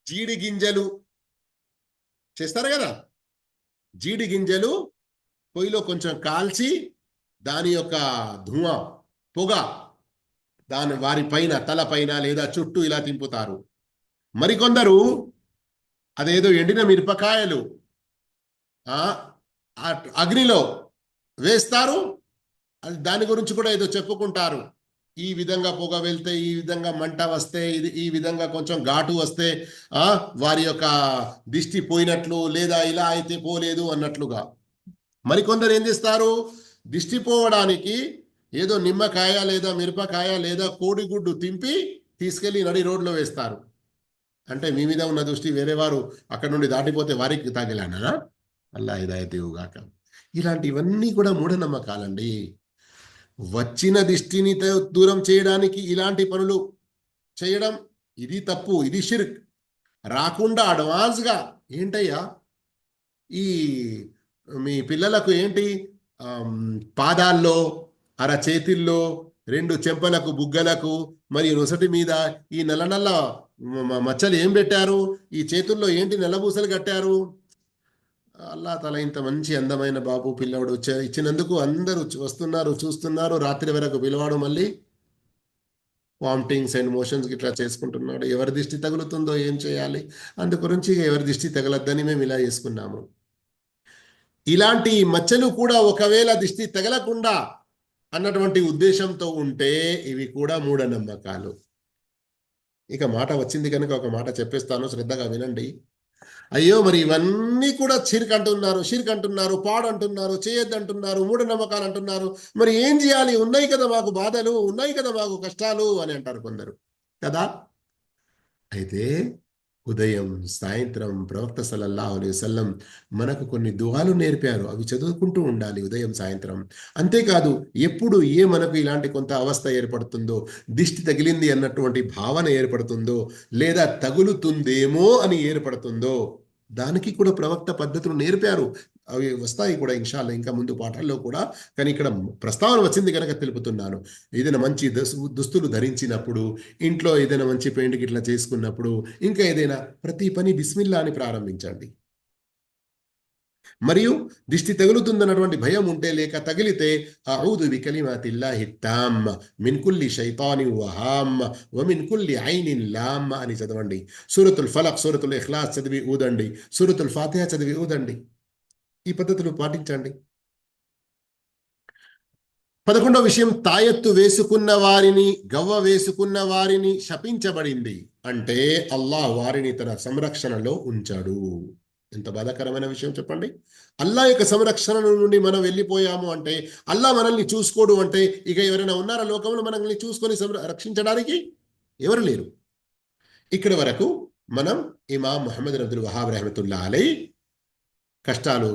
జీడి గింజలు చేస్తారు కదా, జీడి గింజలు పొయ్యిలో కొంచెం కాల్చి దాని యొక్క ధూమా, పొగ వారి పైన, తల పైన లేదా చుట్టూ ఇలా తింపుతారు. మరికొందరు అదేదో ఎండిన మిరపకాయలు అగ్నిలో వేస్తారు. దాని గురించి కూడా ఏదో చెప్పుకుంటారు. ఈ విధంగా పొగ వెళ్తే, ఈ విధంగా మంట వస్తే, ఈ విధంగా కొంచెం ఘాటు వస్తే వారి యొక్క దిష్టి పోయినట్లు, లేదా ఇలా అయితే పోలేదు అన్నట్లుగా. మరికొందరు ఏం చేస్తారు? దిష్టి పోవడానికి ఏదో నిమ్మకాయ లేదా మిరపకాయ లేదా కోడిగుడ్డు తింపి తీసుకెళ్లి నడి రోడ్లో వేస్తారు. అంటే మీ మీద ఉన్న దృష్టి వేరే వారు అక్కడ నుండి దాటిపోతే వారికి తాగిలానా? అల్లా హిదాయత్ ఇవ్వుగాక. ఇలాంటివన్నీ కూడా మూఢనమ్మకాలండి. వచ్చిన దిష్టిని దూరం చేయడానికి ఇలాంటి పనులు చేయడం, ఇది తప్పు, ఇది షిర్క్. రాకుండా అడ్వాన్స్గా ఏంటయ్యా, ఈ మీ పిల్లలకు ఏంటి పాదాల్లో, అరచేతిల్లో, 2 చెంపలకు, బుగ్గలకు, మరియు నొసటి మీద ఈ నల్ల నల్ల మచ్చలు ఏం పెట్టారు? ఈ చేతుల్లో ఏంటి నల్లబూసలు కట్టారు? అల్లా తల ఇంత మంచి అందమైన బాబు పిల్లవాడు ఇచ్చినందుకు అందరూ వస్తున్నారు, చూస్తున్నారు. రాత్రి వరకు పిల్లవాడు మళ్ళీ వామిటింగ్స్ అండ్ మోషన్స్ ఇట్లా చేసుకుంటున్నాడు. ఎవరి దిష్టి తగులుతుందో ఏం చేయాలి? అందు గురించి ఎవరి దిష్టి తగలద్దని మేము ఇలా చేసుకున్నాము. ఇలాంటి మచ్చలు కూడా ఒకవేళ దిష్టి తగలకుండా అన్నటువంటి ఉద్దేశంతో ఉంటే ఇవి కూడా మూఢనమ్మకాలు. ఇక మాట వచ్చింది కనుక ఒక మాట చెప్పేస్తాను, శ్రద్ధగా వినండి. అయ్యో, మరి ఇవన్నీ కూడా షిర్క్ అంటున్నారు, పాడు అంటున్నారు, చేయొద్దంటున్నారు, మూఢనమ్మకాలు అంటున్నారు. మరి ఏం చేయాలి? ఉన్నాయి కదా మాకు బాధలు, ఉన్నాయి కదా మాకు కష్టాలు అని అంటారు కొందరు కదా. అయితే ఉదయం, సాయంత్రం ప్రవక్త సల్లల్లాహు అలైహి వసల్లం మనకు కొన్ని దుఆలు నేర్పారు. అవి చదువుకుంటూ ఉండాలి ఉదయం, సాయంత్రం. అంతేకాదు, ఎప్పుడు మనకు ఇలాంటి కొంత అవస్థ ఏర్పడుతుందో, దిష్టి తగిలింది అన్నటువంటి భావన ఏర్పడుతుందో, లేదా తగులుతుందేమో అని ఏర్పడుతుందో, దానికి కూడా ప్రవక్త పద్ధతులు నేర్పారు. అవి వస్తాయి కూడా ఇన్షాల్లా ఇంకా ముందు పాఠాల్లో కూడా. కానీ ఇక్కడ ప్రస్తావన వచ్చింది కనుక తెలుపుతున్నాను. ఏదైనా మంచి దుస్తులు ధరించినప్పుడు, ఇంట్లో ఏదైనా మంచి పెయింట్ ఇట్లా చేసుకున్నప్పుడు, ఇంకా ఏదైనా ప్రతి పని బిస్మిల్లా అని ప్రారంభించండి. మరియు దిష్టి తగులుతుందన్నటువంటి భయం ఉంటే, లేక తగిలితే అఊదు బికలిమాతిల్లాహి తామ్మ మిన్ కుల్లి షైతాని వహామ్మ వ మిన్ కుల్లి ఐనిన్ లామ్మ అని చదవండి. సూరతుల్ ఫలక్, సూరతుల్ ఇఖ్లాస్ చదివి ఊదండి. సూరతుల్ ఫాతిహా చదివి ఊదండి. ఈ పద్ధతులు పాటించండి. 11వ విషయం, తాయెత్తు వేసుకున్న వారిని, గవ్వ వేసుకున్న వారిని శపించబడింది. అంటే అల్లాహ్ వారిని తన సంరక్షణలో ఉంచాడు. ఎంత బాధాకరమైన విషయం చెప్పండి. అల్లా యొక్క సంరక్షణ నుండి మనం వెళ్ళిపోయాము అంటే, అల్లా మనల్ని చూసుకోడు అంటే, ఇక ఎవరైనా ఉన్నారా లోకంలో మనల్ని చూసుకొని రక్షించడానికి? ఎవరు లేరు. ఇక్కడి వరకు మనం ఇమాం ముహమ్మద్ అబ్దుల్ వహాబ్ రహమతుల్లా అలై కష్టాలు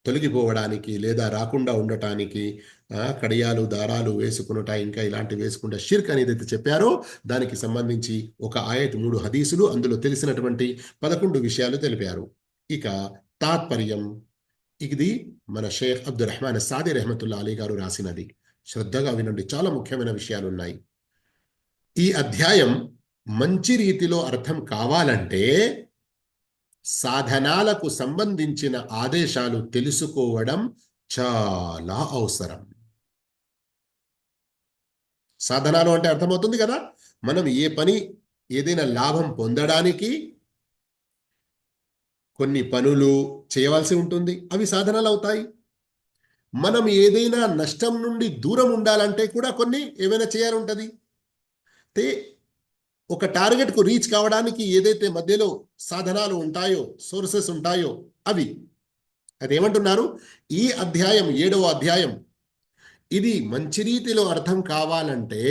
తొలగిపోవడానికి లేదా రాకుండా ఉండటానికి కడియాలు, దారాలు వేసుకునుట, ఇంకా ఇలాంటి వేసుకుంటే షిర్క్ అనేది అయితే చెప్పారో దానికి సంబంధించి ఒక ఆయత్, 3 హదీసులు, అందులో తెలిసినటువంటి 11 విషయాలు తెలిపారు. ఇక తాత్పర్యం, ఇది మన షేఖ్ అబ్దుల్ రహమాన్ సాది రహమతుల్లా అలీ గారు రాసినది. శ్రద్ధగా వినండి, చాలా ముఖ్యమైన విషయాలు ఉన్నాయి. ఈ అధ్యాయం మంచి రీతిలో అర్థం కావాలంటే సాధనాలకు సంబంధించిన ఆదేశాలు తెలుసుకోవడం చాలా అవసరం. సాధనాలు అంటే అర్థమవుతుంది కదా, మనం ఏ పని, ఏదైనా లాభం పొందడానికి కొన్ని పనులు చేయవలసి ఉంటుంది, అవి సాధనాలు అవుతాయి. మనం ఏదైనా నష్టం నుండి దూరం ఉండాలంటే కూడా కొన్ని ఏమైనా చేయాలి ఉంటుంది. ఒక టార్గెట్కు రీచ్ కావడానికి ఏదైతే మధ్యలో సాధనాలు ఉంటాయో, సోర్సెస్ ఉంటాయో, అదేమంటున్నారు? ఈ అధ్యాయం, 7వ అధ్యాయం, ఇది మంచి రీతిలో అర్థం కావాలంటే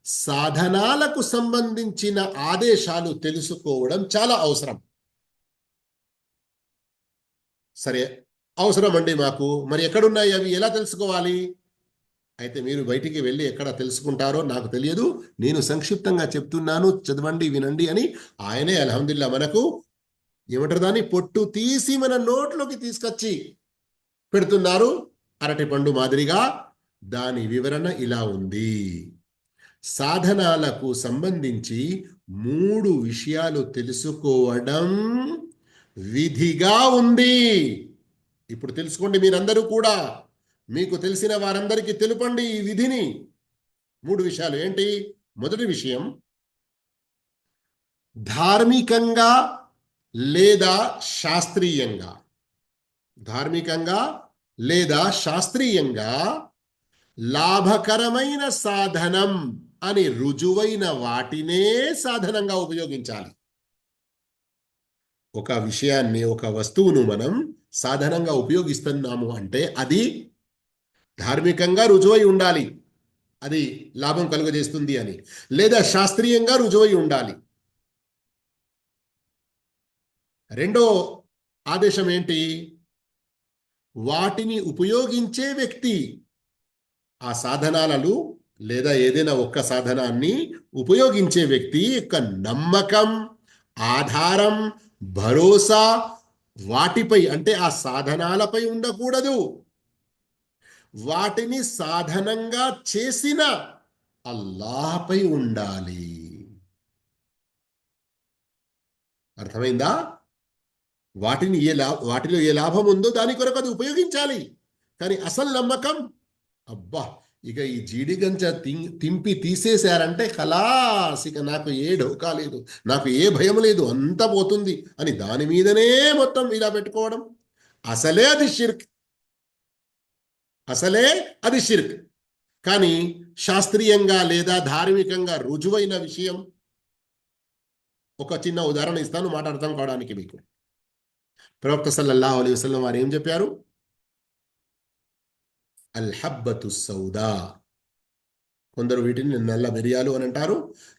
సాధనాలకు సంబంధించిన ఆదేశాలు తెలుసుకోవడం చాలా అవసరం. సరే, అవసరం అండి మాకు, మరి ఎక్కడున్నాయి అవి, ఎలా తెలుసుకోవాలి అయితే మీరు బయటికి వెళ్ళి ఎక్కడ తెలుసుకుంటారో నాకు తెలియదు, నేను సంక్షిప్తంగా చెప్తున్నాను, చదవండి వినండి అని ఆయనే అల్హమ్దుల్లా మనకు ఏమంటారు దాన్ని పొట్టు తీసి మన నోట్లోకి తీసుకొచ్చి పెడుతున్నారు అరటి పండు మాదిరిగా. దాని వివరణ ఇలా ఉంది. సాధనాలకు సంబంధించి 3 విషయాలు తెలుసుకోవడం విధిగా ఉంది. ఇప్పుడు తెలుసుకోండి మీరందరూ కూడా, మీకు తెలిసిన వారందరికీ తెలుపండి ఈ విధిని. 3 విషయాలు ఏంటి? మొదటి విషయం, ధార్మికంగా లేదా శాస్త్రీయంగా, ధార్మికంగా లేదా శాస్త్రీయంగా లాభకరమైన సాధనం అని రుజువైన వాటినే సాధనంగా ఉపయోగించాలి. ఒక విషయాన్ని, ఒక వస్తువును మనం సాధనంగా ఉపయోగిస్తున్నాము అంటే అది ధార్మికంగా రుజువై ఉండాలి, అది లాభం కలుగజేస్తుంది అని, లేదా శాస్త్రీయంగా రుజువై ఉండాలి. రెండో ఆదేశం ఏంటి? వాటిని ఉపయోగించే వ్యక్తి, ఆ సాధనాలను లేదా ఏదైనా ఒక్క సాధనాన్ని ఉపయోగించే వ్యక్తి యొక్క నమ్మకం, ఆధారం, భరోసా వాటిపై అంటే ఆ సాధనాలపై ఉండకూడదు. వాటిని సాధనంగా చేసిన అల్లాహ్పై ఉండాలి. అర్థమైందా? వాటిలో ఏ లాభం ఉందో దాని కొరకు అది ఉపయోగించాలి. కానీ అసలు నమ్మకం, అబ్బా ఇక ఈ జీడి గంజ తింపి తీసేశారంటే ఖలాస్, ఇక నాకు ఏ డోకా లేదు, నాకు ఏ భయం లేదు, అంతా పోతుంది అని దాని మీదనే మొత్తం ఇలా పెట్టుకోవడం, అసలే అది షిర్క్, అసలే అది షిర్క్. కానీ శాస్త్రీయంగా లేదా ధార్మికంగా రుజువైన విషయం, ఒక చిన్న ఉదాహరణ ఇస్తాను మాట అర్థం కావడానికి మీకు. ప్రవక్త సల్లల్లాహు అలైహి వసల్లం వారు ఏం చెప్పారు? అల్ హబ్బతు సౌదా, కొందరు వీటిని నల్ల మిరియాలు అని అంటారు,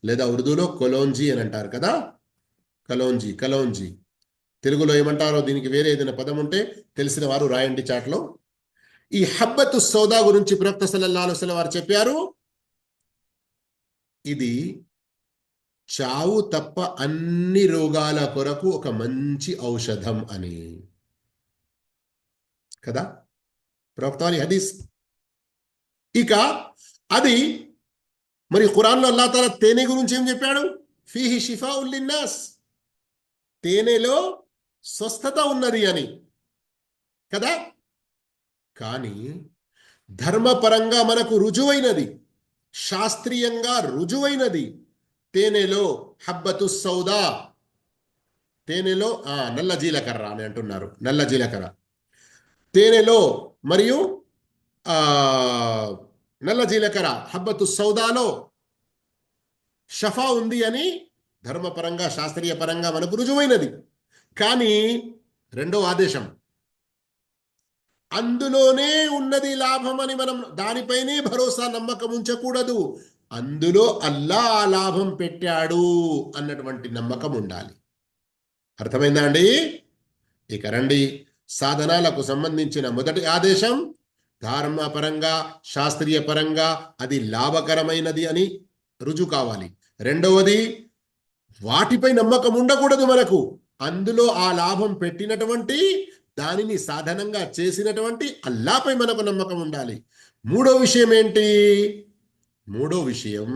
లేదా ఉర్దూలో కొలోంజీ అని అంటారు కదా, కలోంజీ. తెలుగులో ఏమంటారో దీనికి వేరే ఏదైనా పదం ఉంటే తెలిసిన వారు రాయండి చాట్లో. ఈ హబ్బతు సౌదా గురించి ప్రవక్త సల్లల్లాహు అలైహి వసల్లం వారు చెప్పారు, ఇది చావు తప్ప అన్ని రోగాల కొరకు ఒక మంచి ఔషధం అని కదా ప్రవక్త వారి హదీస్. ఇక అది మరి ఖురాన్లో అల్లాహ్ తాలా తేనె గురించి ఏం చెప్పాడు? ఫీహి షిఫాఉల్ లిన్నాస్, తేనెలో స్వస్థత ఉన్నది అని కదా. కానీ ధర్మపరంగా మనకు రుజువైనది, శాస్త్రీయంగా రుజువైనది తేనెలో హబ్బతు సౌదా, తేనెలో నల్ల జీలకర్ర అని అంటున్నారు, నల్ల జీలకర్ర తేనెలో మరియు నల్ల జీలకర్ర హబ్బతు సౌదాలో షఫా ఉంది అని ధర్మపరంగా శాస్త్రీయ పరంగా మనకు రుజువైనది. కానీ రెండో ఆదేశం, అందులోనే ఉన్నది లాభం అని మనం దానిపైనే భరోసా నమ్మకం ఉంచకూడదు, అందులో అల్లా లాభం పెట్టాడు అన్నటువంటి నమ్మకం ఉండాలి. అర్థమైందా అండి? ఇక రండి, సాధనాలకు సంబంధించిన మొదటి ఆదేశం ధర్మపరంగా శాస్త్రీయ పరంగా అది లాభకరమైనది అని రుజువు కావాలి. రెండవది, వాటిపై నమ్మకం ఉండకూడదు మనకు, అందులో ఆ లాభం పెట్టినటువంటి దానిని సాధనంగా చేసినటువంటి అల్లాపై మనకు నమ్మకం ఉండాలి. మూడో విషయం ఏంటి? మూడో విషయం,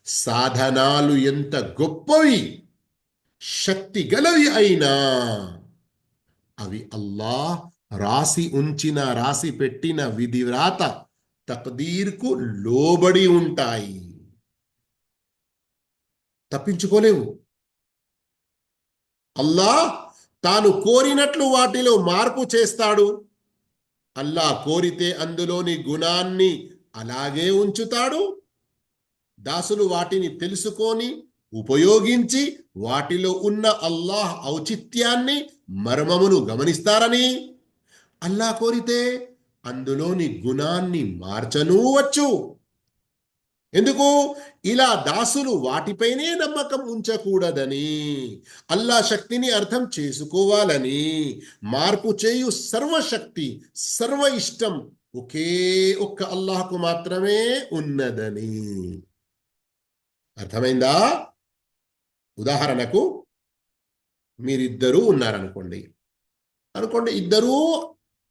సాధనాలు ఎంత గొప్పవి, శక్తి గలవి అయినా అవి అల్లాహ్ రాసి పెట్టిన విధివ్రాత తక్దీర్కు లోబడి ఉంటాయి, తప్పించుకోలేవు. అల్లాహ్ తాను కోరినట్లు వాటిలో మార్పు చేస్తాడు. అల్లాహ్ కోరితే అందులోని గుణాన్ని అలాగే ఉంచుతాడు. దాసులు వాటిని తెలుసుకొని ఉపయోగించి వాటిలో ఉన్న అల్లాహ్ ఔచిత్యాన్ని మర్మమును గమనిస్తారని అల్లాహ్ కోరితే అందులోని గుణాన్ని మార్చనూవచ్చు. ఎందుకు? ఇలా దాసులు వాటిపైనే నమ్మకం ఉంచకూడదని, అల్లా శక్తిని అర్థం చేసుకోవాలని, మార్పు చేయు సర్వశక్తి సర్వ ఇష్టం ఒకే ఒక్క అల్లాహకు మాత్రమే ఉన్నదని. అర్థమైందా? ఉదాహరణకు మీరిద్దరూ ఉన్నారనుకోండి. ఇద్దరూ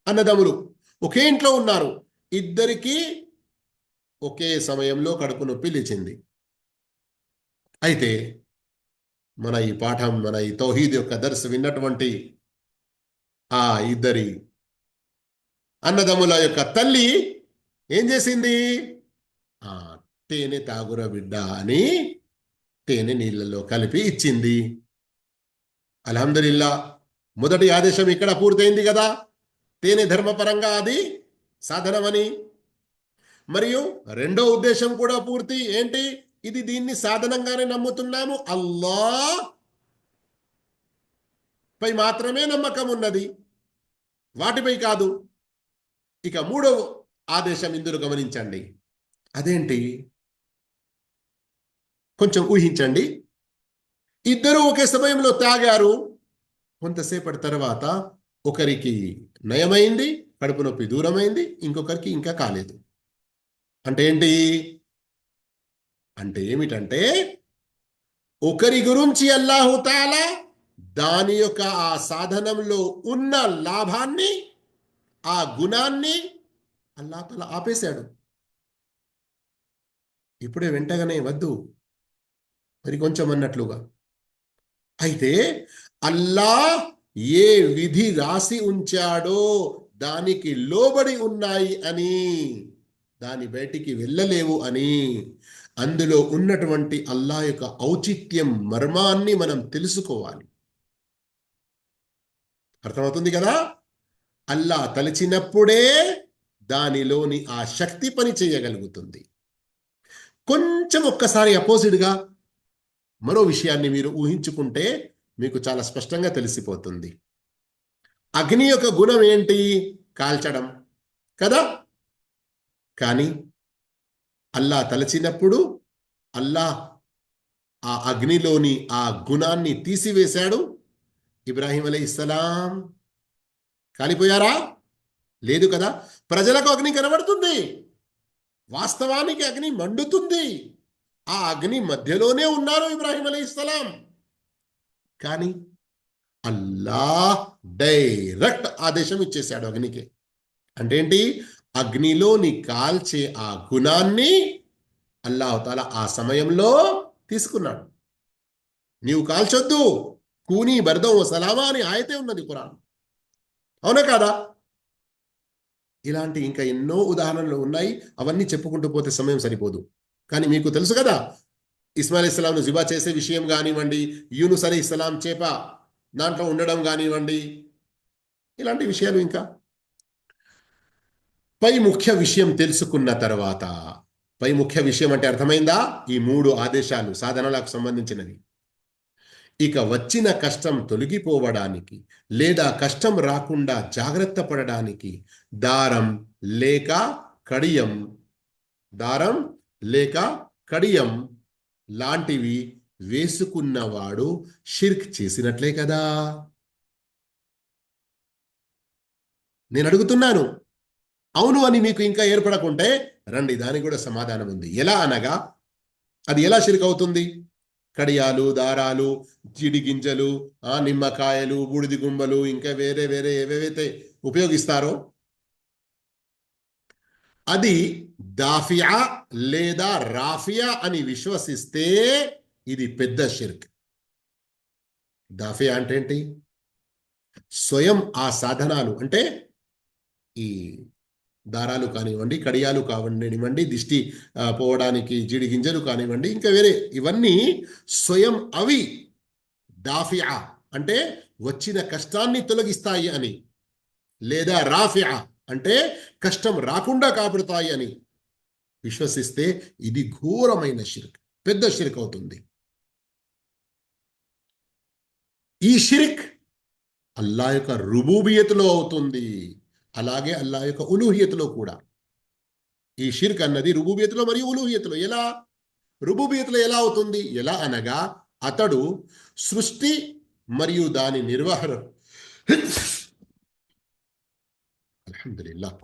అన్నదమ్ములు ఒకే ఇంట్లో ఉన్నారు. ఇద్దరికి ఒకే సమయంలో కడుపు నొప్పి లేచింది. అయితే మన ఈ పాఠం, మన ఈ తౌహీద్ యొక్క దర్స్ విన్నటువంటి ఆ ఇద్దరి అన్నదమ్ముల యొక్క తల్లి ఏం చేసింది? ఆ తేనె తాగుర బిడ్డ అని తేనె నీళ్ళలో కలిపి ఇచ్చింది. అల్హమ్దులిల్లా, మొదటి ఆదేశం ఇక్కడ పూర్తయింది కదా, తేనె ధర్మపరంగా అది సాధనమని. మరియు రెండో ఉద్దేశం కూడా పూర్తి. ఏంటి? దీన్ని సాధనంగానే నమ్ముతున్నాము, అల్లాహ్ పై మాత్రమే నమ్మకం ఉన్నది, వాటిపై కాదు. ఇక మూడో ఆదేశం ఇందులో గమనించండి. అదేంటి? కొంచెం ఊహించండి. ఇద్దరూ ఒకే సమయంలో తాగారు. కొంతసేపటి తర్వాత ఒకరికి నయమైంది, కడుపు నొప్పి దూరమైంది, ఇంకొకరికి ఇంకా కాలేదు. అంటే ఏంటి? అంటే ఏమిటంటే ఒకరి గురించి అల్లాహు తాలా దాని యొక్క ఆ సాధనంలో ఉన్న లాభాన్ని, ఆ గుణాన్ని అల్లాహ్ తాలా ఆపేశాడు. ఇప్పుడే వెంటగానే వద్దు, మరి కొంచెం అన్నట్లుగా. అయితే అల్లాహ్ ఏ విధి రాసి ఉంచాడో దానికి లోబడి ఉన్నాయి అని, దాని బయటికి వెళ్ళలేవు అని, అందులో ఉన్నటువంటి అల్లాహ్ యొక్క ఔచిత్యం, మర్మాన్ని మనం తెలుసుకోవాలి. అర్థమవుతుంది కదా? అల్లాహ్ తలచినప్పుడే దానిలోని ఆ శక్తి పని చేయగలుగుతుంది. కొంచెం ఒక్కసారి అపోజిట్గా మరో విషయాన్ని మీరు ఊహించుకుంటే మీకు చాలా స్పష్టంగా తెలిసిపోతుంది. అగ్ని యొక్క గుణం ఏంటి? కాల్చడం కదా. కానీ అల్లాహ్ తలచినప్పుడు అల్లాహ్ ఆ అగ్నిలోని ఆ గుణాన్ని తీసివేశాడు. ఇబ్రాహీం అలైహిస్సలాం కాలిపోయారా? లేదు కదా. ప్రజలకు అగ్ని కనబడుతుంది, వాస్తవానికి అగ్ని మండుతుంది. ఆ అగ్ని మధ్యలోనే ఉన్నారు ఇబ్రాహీం అలైహిస్సలాం. కానీ అల్లాహ్ డైరెక్ట్ ఆదేశం ఇచ్చేశాడు అగ్నికి. అంటే ఏంటి? అగ్నిలోని కాల్చే ఆ గుణాన్ని అల్లాహ్ తాలా ఆ సమయంలో తీసుకున్నాడు. నీవు కాల్చొద్దు, కూనీ బర్దం సలామా అని ఆయతే ఉన్నది ఖురాన్. అవునా కాదా? ఇలాంటి ఇంకా ఎన్నో ఉదాహరణలు ఉన్నాయి. అవన్నీ చెప్పుకుంటూ పోతే సమయం సరిపోదు. కానీ మీకు తెలుసు కదా, ఇస్మాయిల్ ఇస్లాంను జిబా చేసే విషయం కానివ్వండి, యూనుస్ అలీ ఇస్లాం చేప దాంట్లో ఉండడం కానివ్వండి, ఇలాంటి విషయాలు ఇంకా. పై ముఖ్య విషయం తెలుసుకున్న తర్వాత, పై ముఖ్య విషయం అంటే అర్థమైందా? ఈ మూడు ఆదేశాలు సాధనలకు సంబంధించినవి. ఇక వచ్చిన కష్టం తొలగిపోవడానికి లేదా కష్టం రాకుండా జాగ్రత్త పడడానికి దారం లేక కడియం, దారం లేక కడియం లాంటివి వేసుకున్నవాడు షిర్క్ చేసినట్లే కదా. నేను అడుగుతున్నాను, అవును అని మీకు ఇంకా ఏర్పడకుంటే రండి, దానికి కూడా సమాధానం ఉంది. ఎలా అనగా, అది ఎలా షిర్క్ అవుతుంది? కడియాలు, దారాలు, జీడి గింజలు, నిమ్మకాయలు, బూడిది గుంబలు, ఇంకా వేరే వేరే ఏవేవైతే ఉపయోగిస్తారో అది దాఫియా లేదా రాఫియా అని విశ్వసిస్తే ఇది పెద్ద షిర్క్. దాఫియా అంటే ఏంటి? స్వయం ఆ సాధనాలు అంటే ఈ దారాలు కానివ్వండి, కడియాలు కానివ్వండి, దిష్టి పోవడానికి జీడి గింజలు కానివ్వండి, ఇంకా వేరే ఇవన్నీ స్వయం అవి దాఫియా అంటే వచ్చిన కష్టాన్ని తొలగిస్తాయి అని, లేదా రాఫియా అంటే కష్టం రాకుండా కాపాడుతాయి అని విశ్వసిస్తే ఇది ఘోరమైన షిర్క్, పెద్ద షిర్క్ అవుతుంది. ఈ షిర్క్ అల్లా యొక్క రుబూబియత్లో అవుతుంది, అలాగే అల్లా యొక్క ఉలూహియత్లో కూడా. ఈ షిర్క్ అన్నది రుబూబియత్లో మరియు ఉలూహియత్లో. ఎలా? రుబూబియత్లో ఎలా అవుతుంది? ఎలా అనగా, అతడు సృష్టి మరియు దాని నిర్వహణ, అల్హమ్దులిల్లాహ్,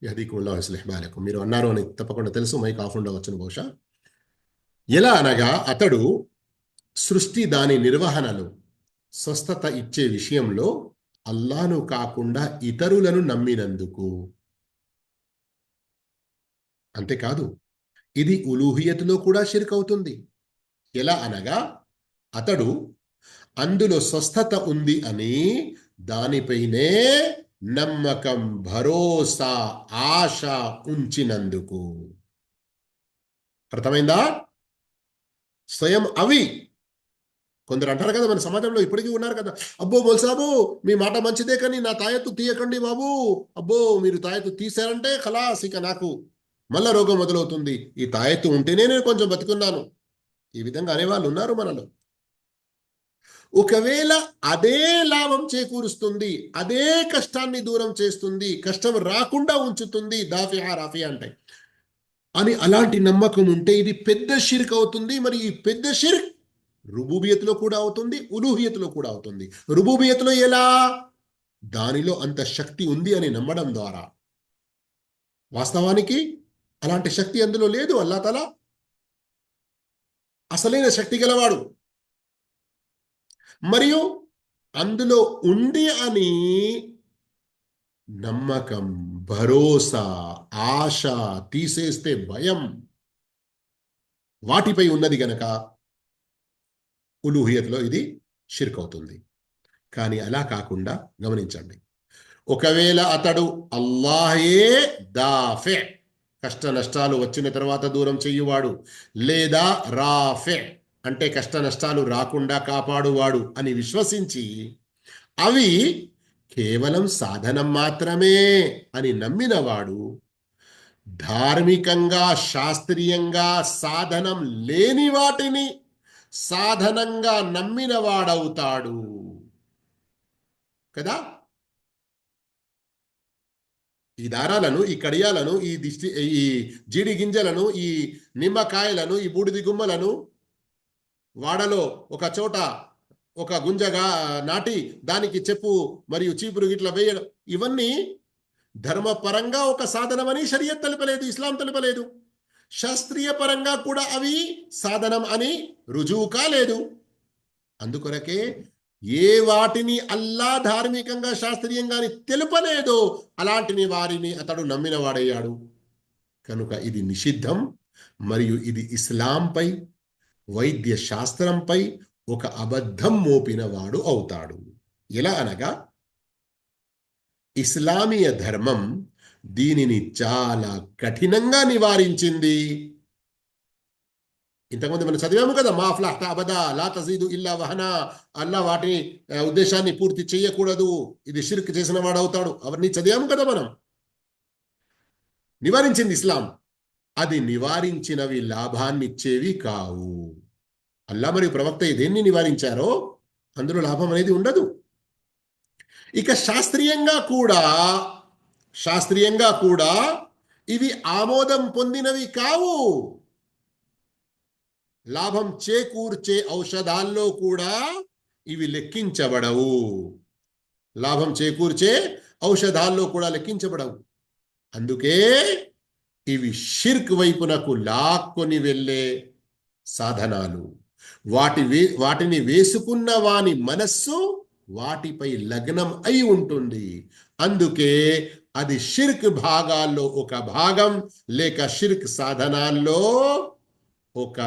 యహదీకుముల్లాహు వయస్లిహ్ బాలకుం. మీరు అన్నారు అని తప్పకుండా తెలుసు, మైక్ ఆఫ్ ఉండవచ్చును బహుశా. ఎలా అనగా అతడు సృష్టి దాని నిర్వహణలో స్వస్థత ఇచ్చే విషయంలో అల్లాను కాకుండా ఇతరులను నమ్మినందుకు. అంతేకాదు, ఇది ఉలూహియతులో కూడా షిర్క్ అవుతుంది. ఎలా అనగా అతడు అందులో స్వస్థత ఉంది అని దానిపైనే నమ్మకం, భరోసా, ఆశ ఉంచినందుకు. అర్థమైందా? స్వయం అవి కొందరు అంటారు కదా, మన సమాజంలో ఇప్పటికీ ఉన్నారు కదా, అబ్బో బోల్సాబు మీ మాట మంచిదే కానీ నా తాయెత్తు తీయకండి బాబు, అబ్బో మీరు తాయెత్తు తీశారంటే ఖలాస్, ఇక నాకు మళ్ళా రోగం మొదలవుతుంది, ఈ తాయెత్తు ఉంటేనే నేను కొంచెం బతుకున్నాను. ఈ విధంగా అనేవాళ్ళు ఉన్నారు మనలో. ఒకవేళ అదే లాభం చేకూరుస్తుంది, అదే కష్టాన్ని దూరం చేస్తుంది, కష్టం రాకుండా ఉంచుతుంది, దాఫియా రాఫియా అంటే అని అలాంటి నమ్మకం ఉంటే ఇది పెద్ద షిర్క్ అవుతుంది. మరి ఈ పెద్ద షిర్క్ రుబూబియత్లో కూడా అవుతుంది, ఉలూహియత్లో కూడా అవుతుంది. రుబూబియత్లో ఎలా? దానిలో అంత శక్తి ఉంది అని నమ్మడం ద్వారా. వాస్తవానికి అలాంటి శక్తి అందులో లేదు. అల్లాహ్ తఆలా అసలైన శక్తి గలవాడు. మరియు అందులో ఉంది అని నమ్మకం, భరోసా, ఆశ తీసేస్తే భయం వాటిపై ఉన్నది గనక ఉలూహియత్లో ఇది షిర్క్ అవుతుంది. కానీ అలా కాకుండా గమనించండి, ఒకవేళ అతడు అల్లాహే దాఫె, కష్ట నష్టాలు వచ్చిన తర్వాత దూరం చెయ్యువాడు, లేదా రాఫె అంటే కష్ట నష్టాలు రాకుండా కాపాడువాడు అని విశ్వసించి అవి కేవలం సాధనం మాత్రమే అని నమ్మినవాడు ధార్మికంగా, శాస్త్రీయంగా సాధనం లేని వాటిని సాధనంగా నమ్మినవాడవుతాడు కదా. ఈ దారాలను, ఈ కడియాలను, ఈ జీడి గింజలను, ఈ నిమ్మకాయలను, ఈ బూడిది గుమ్మలను వాడలో ఒక చోట ఒక గుంజగా నాటి దానికి చెప్పు మరియు చీపురు గిట్ల వేయడం, ఇవన్నీ ధర్మపరంగా ఒక సాధనమని షరియత్ తెలుపలేదు, ఇస్లాం తెలుపలేదు. శాస్త్రీయ పరంగా కూడా అవి సాధనం అని రుజువు కాలేదు. అందుకొరకే ఏ వాటిని అల్లా ధార్మికంగా, శాస్త్రీయంగా తెలుపలేదో అలాంటిని వారిని అతడు నమ్మిన వాడయ్యాడు. కనుక ఇది నిషిద్ధం. మరియు ఇది ఇస్లాంపై, వైద్య శాస్త్రంపై ఒక అబద్ధం మోపిన వాడు అవుతాడు. ఎలా అనగా ఇస్లామీయ ధర్మం దీనిని చాలా కఠినంగా నివారించింది. ఇంతకుముందు మనం చదివాము కదా, మా అఫ్లహ్త అబదా లా తజీదు ఇల్లా వహనా, అల్లా వాటి ఉద్దేశాన్ని పూర్తి చేయకూడదు, ఇది షిర్క్ చేసిన వాడు అవుతాడు, అవన్నీ చదివాము కదా మనం. నివారించింది ఇస్లాం. అది నివారించినవి లాభాన్నిచ్చేవి కావు. అల్లా మరియు ప్రవక్త దేన్ని నివారించారో అందులో లాభం అనేది ఉండదు. ఇక శాస్త్రీయంగా కూడా ఇవి ఆమోదం పొందినవి కావు. లాభం చేకూర్చే ఔషధాల్లో కూడా ఇవి లెక్కించబడవు. లాభం చేకూర్చే ఔషధాల్లో కూడా లెక్కించబడవు. అందుకే ఇవి షిర్క్ వైపునకు లాక్కొని వెళ్ళే సాధనాలు. వాటిని వేసుకున్న వాని మనస్సు వాటిపై లగ్నం అయి ఉంటుంది. అందుకే అది షిర్క్ భాగాల్లో ఒక భాగం, లేక షిర్క్ సాధనాల్లో ఒక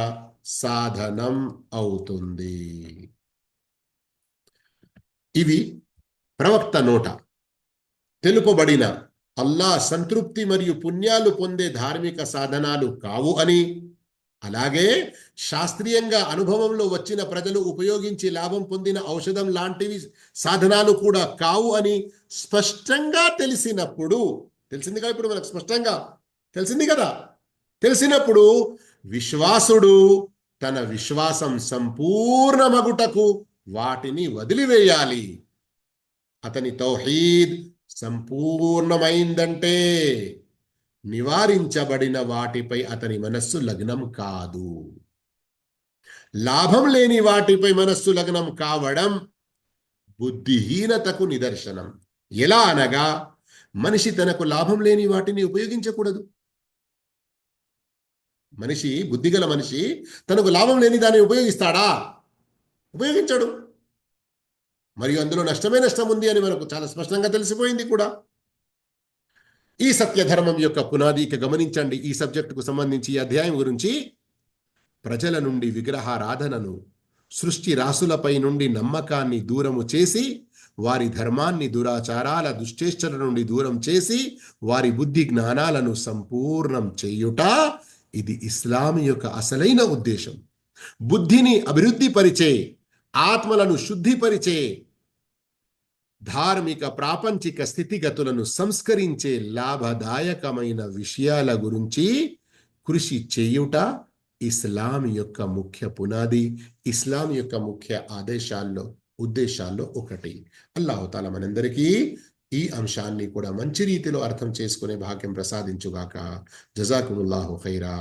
సాధనం అవుతుంది. ఇవి ప్రవక్త నోట తెలుపబడిన అల్లా సంతృప్తి మరియు పుణ్యాలు పొందే ధార్మిక సాధనాలు కావు అని, అలాగే శాస్త్రీయంగా అనుభవంలో వచ్చిన ప్రజలు ఉపయోగించి లాభం పొందిన ఔషధం లాంటివి సాధనాలు కూడా కావు అని స్పష్టంగా తెలిసినప్పుడు, తెలిసింది కదా, ఇప్పుడు మనకు స్పష్టంగా తెలిసింది కదా, తెలిసినప్పుడు విశ్వాసుడు తన విశ్వాసం సంపూర్ణమగుటకు వాటిని వదిలివేయాలి. అతని తౌహీద్ సంపూర్ణమైందంటే నివారించబడిన వాటిపై అతని మనస్సు లగ్నం కాదు. లాభం లేని వాటిపై మనస్సు లగ్నం కావడం బుద్ధిహీనతకు నిదర్శనం. ఎలా అనగా మనిషి తనకు లాభం లేని వాటిని ఉపయోగించకూడదు. మనిషి, బుద్ధిగల మనిషి తనకు లాభం లేని దాన్ని ఉపయోగిస్తాడా? ఉపయోగించడు. మరియు అందులో నష్టమే నష్టం ఉంది అని మనకు చాలా స్పష్టంగా తెలిసిపోయింది కూడా. ఈ సత్యధర్మం యొక్క పునాది ఇక గమనించండి. ఈ సబ్జెక్టుకు సంబంధించి ఈ అధ్యాయం గురించి ప్రజల నుండి విగ్రహారాధనను, సృష్టి రాసులపై నుండి నమ్మకాన్ని దూరము చేసి, వారి ధర్మాన్ని దురాచారాల దుశ్చేష్టల నుండి దూరం చేసి, వారి బుద్ధి జ్ఞానాలను సంపూర్ణం చేయుట, ఇది ఇస్లాం యొక్క అసలైన ఉద్దేశం. బుద్ధిని అభివృద్ధి పరిచే, ఆత్మలను శుద్ధిపరిచే, ధార్మిక ప్రాపంచిక స్థితిగతులను సంస్కరించే లాభదాయకమైన విషయాల గురించి కృషి చేయుట ఇస్లాం యొక్క ముఖ్య పునాది, ఇస్లాం యొక్క ముఖ్య ఉద్దేశాల్లో ఒకటి. అల్లాహుతాలా మనందరికీ ఈ అంశాన్ని కూడా మంచి రీతిలో అర్థం చేసుకునే భాగ్యం ప్రసాదించుగాక. జజాకుముల్లాహు ఖైరా.